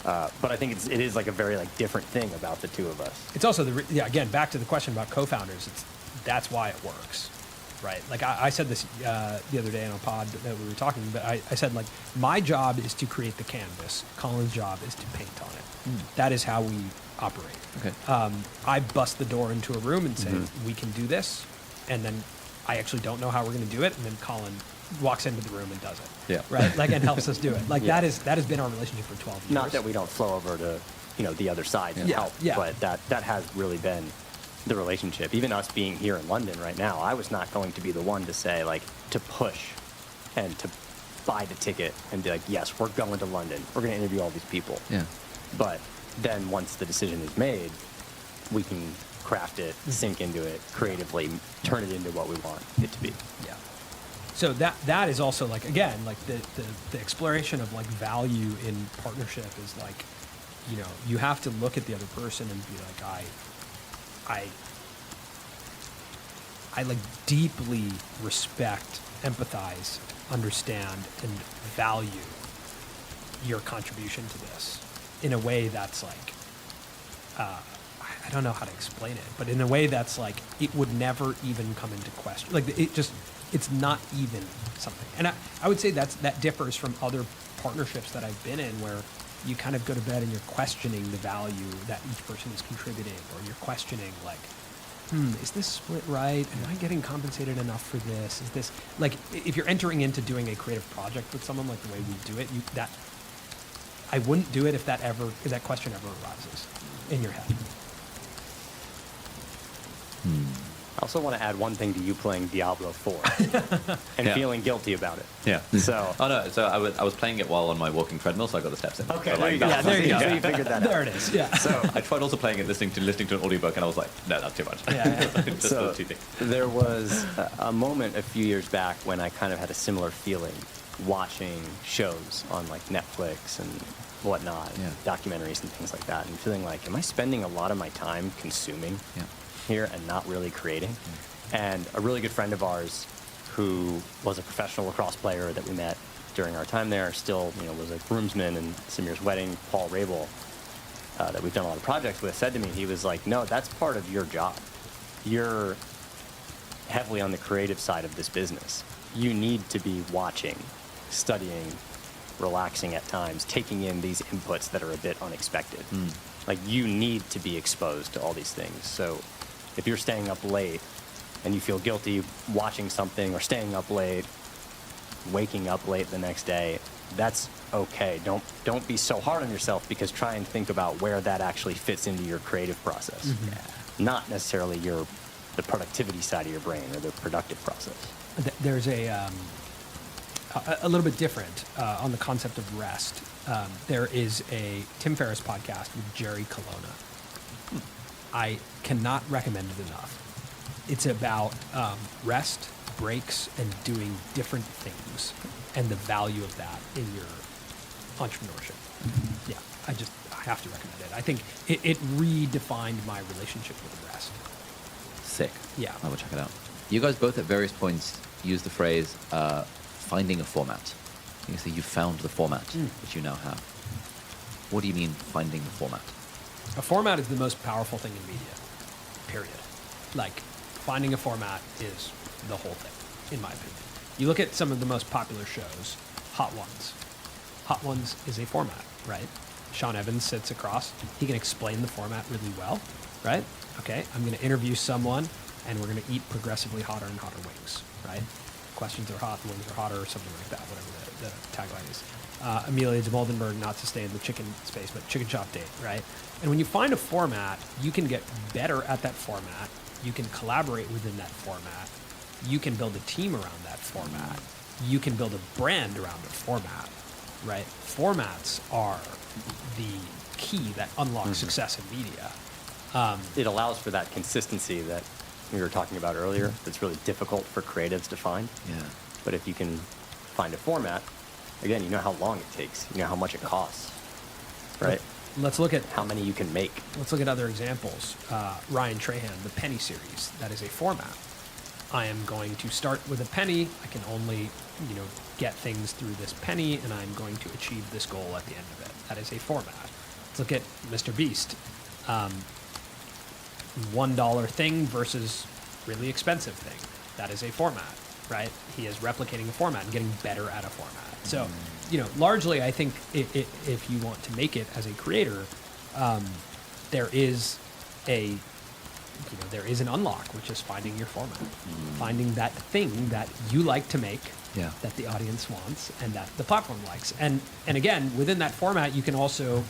But I think it is like a very like different thing about the two of us. It's also again back to the question about co-founders. That's why it works, right? Like I said this the other day on a pod that we were talking, but I said like my job is to create the canvas. Colin's job is to paint on it. That is how we operate. Okay. I bust the door into a room and say we can do this, and then I actually don't know how we're going to do it, and then Colin walks into the room and does it. Yeah. Right. Like and helps us do it. Like that has been our relationship for 12 years. Not that we don't flow over to the other side and help, but that has really been the relationship. Even us being here in London right now, I was not going to be the one to say like to push and to buy the ticket and be like, yes, we're going to London. We're going to interview all these people. Yeah. But then once the decision is made, we can craft it, sink into it creatively, turn it into what we want it to be. Yeah. So that is also like, again, like the exploration of like value in partnership is like you have to look at the other person and be like, I like deeply respect, empathize, understand, and value your contribution to this in a way that's like, I don't know how to explain it, but in a way that's like, it would never even come into question. Like it's not even something. And I would say that differs from other partnerships that I've been in, where you kind of go to bed and you're questioning the value that each person is contributing, or you're questioning like, is this split right? Am I getting compensated enough for this? Is this, like, if you're entering into doing a creative project with someone like the way we do it, I wouldn't do it if that question ever arises in your head. I also want to add one thing to you playing Diablo 4 and feeling guilty about it. Yeah. So. Oh no. So I was playing it while on my walking treadmill, so I got the steps in. Okay. So, There you go. Yeah, there you go. So you figured that out. There it is. Yeah. So I tried also playing it, listening to an audiobook, and I was like, no, that's too much. Yeah. Just So those two things. there was a moment a few years back when I kind of had a similar feeling watching shows on like Netflix and whatnot, documentaries and things like that, and feeling like, am I spending a lot of my time consuming here and not really creating? And a really good friend of ours who was a professional lacrosse player that we met during our time there, still was a groomsman in Samir's wedding, Paul Rabel, that we've done a lot of projects with, said to me, he was like, no, that's part of your job. You're heavily on the creative side of this business. You need to be watching, studying, relaxing at times, taking in these inputs that are a bit unexpected. Like, you need to be exposed to all these things. So if you're staying up late and you feel guilty watching something, or staying up late, waking up late the next day, that's okay. Don't be so hard on yourself, because try and think about where that actually fits into your creative process. Not necessarily the productivity side of your brain or the productive process. There's a little bit different on the concept of rest. There is a Tim Ferriss podcast with Jerry Colonna. I cannot recommend it enough. It's about rest, breaks, and doing different things, and the value of that in your entrepreneurship. Yeah, I have to recommend it. I think it redefined my relationship with rest. Sick. Yeah. I will check it out. You guys both at various points use the phrase finding a format. You say you found the format, which you now have. What do you mean finding the format? A format is the most powerful thing in media, period. Like, finding a format is the whole thing, in my opinion. You look at some of the most popular shows, Hot Ones. Hot Ones is a format, right? Sean Evans sits across. He can explain the format really well, right? Okay, I'm going to interview someone, and we're going to eat progressively hotter and hotter wings, right? Questions are hot, wings are hotter, or something like that, whatever the tagline is. Amelia de Moldenberg, not to stay in the chicken space, but chicken chop date, right? And when you find a format, you can get better at that format. You can collaborate within that format. You can build a team around that format. You can build a brand around a format, right? Formats are the key that unlocks success in media. It allows for that consistency that we were talking about earlier that's really difficult for creatives to find. Yeah. But if you can find a format, again, you know how long it takes, you know how much it costs, right? Let's look at How many you can make. Let's look at other examples. Ryan Trahan, the penny series. That is a format. I am going to start with a penny. I can only, get things through this penny, and I'm going to achieve this goal at the end of it. That is a format. Let's look at Mr. Beast. $1 thing versus really expensive thing. That is a format, right? He is replicating a format and getting better at a format. So, largely, I think if you want to make it as a creator, there is an unlock, which is finding your format, finding that thing that you like to make, that the audience wants, and that the platform likes. And again, within that format, you can also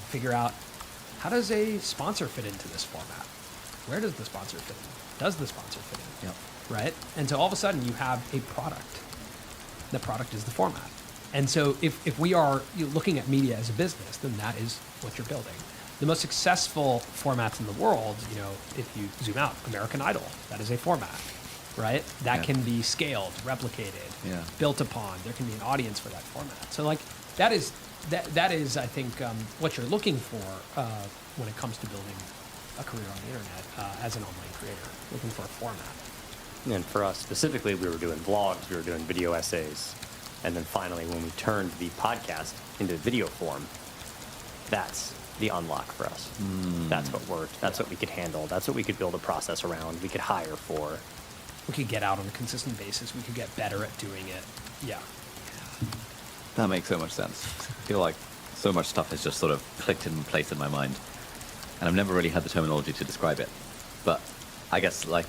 figure out, how does a sponsor fit into this format? Where does the sponsor fit in? Does the sponsor fit in? Yep. Right? And so all of a sudden you have a product. The product is the format. And so if we are looking at media as a business, then that is what you're building. The most successful formats in the world, if you zoom out, American Idol, that is a format. right? That Yeah. can be scaled, replicated, Yeah. built upon. There can be an audience for that format. So like that is I think what you're looking for when it comes to building a career on the internet as an online creator, looking for a format. And for us specifically, we were doing vlogs, we were doing video essays, and then finally, when we turned the podcast into video form, that's the unlock for us. That's what worked. That's what we could handle. That's what we could build a process around. We could hire for. We could get out on a consistent basis. We could get better at doing it. Yeah. That makes so much sense. I feel like so much stuff has just sort of clicked in place in my mind. And I've never really had the terminology to describe it. But I guess, like,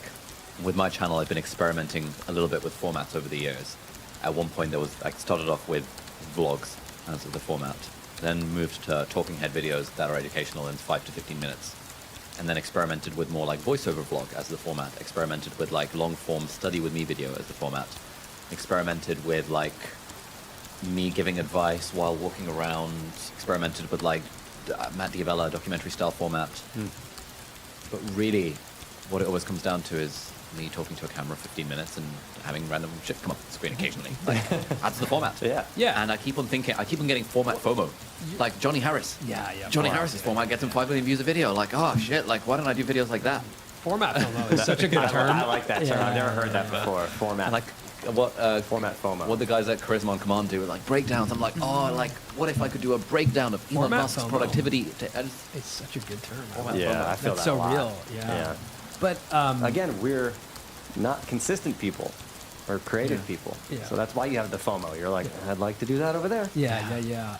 with my channel, I've been experimenting a little bit with formats over the years. At one point, I started off with vlogs as the format, then moved to talking head videos that are educational in 5 to 15 minutes, and then experimented with more like voiceover vlog as the format, experimented with like long form study with me video as the format, experimented with like me giving advice while walking around, experimented with like Matt Diavella documentary style format. But really, what it always comes down to is me talking to a camera 15 minutes and having random shit come up on the screen occasionally. Like, that's the format. Yeah. Yeah. And I keep on getting format FOMO. Like Johnny Harris. Yeah. Johnny Harris's format gets him 5 million views a video. Like, oh shit, like, why don't I do videos like that? Format FOMO is such a good term. I like that term. Yeah. I've never heard that before. Format. And like, what Format FOMO. What the guys at Charisma on Command do, like breakdowns. I'm like, oh, like, what if I could do a breakdown of Elon Format Musk's FOMO. productivity? It's such a good term. Format Yeah, FOMO. I feel That's that so a lot. real. Yeah. But Again, we're not consistent people or creative Yeah. people. Yeah. So that's why you have the FOMO. You're like, I'd like to do that over there. yeah.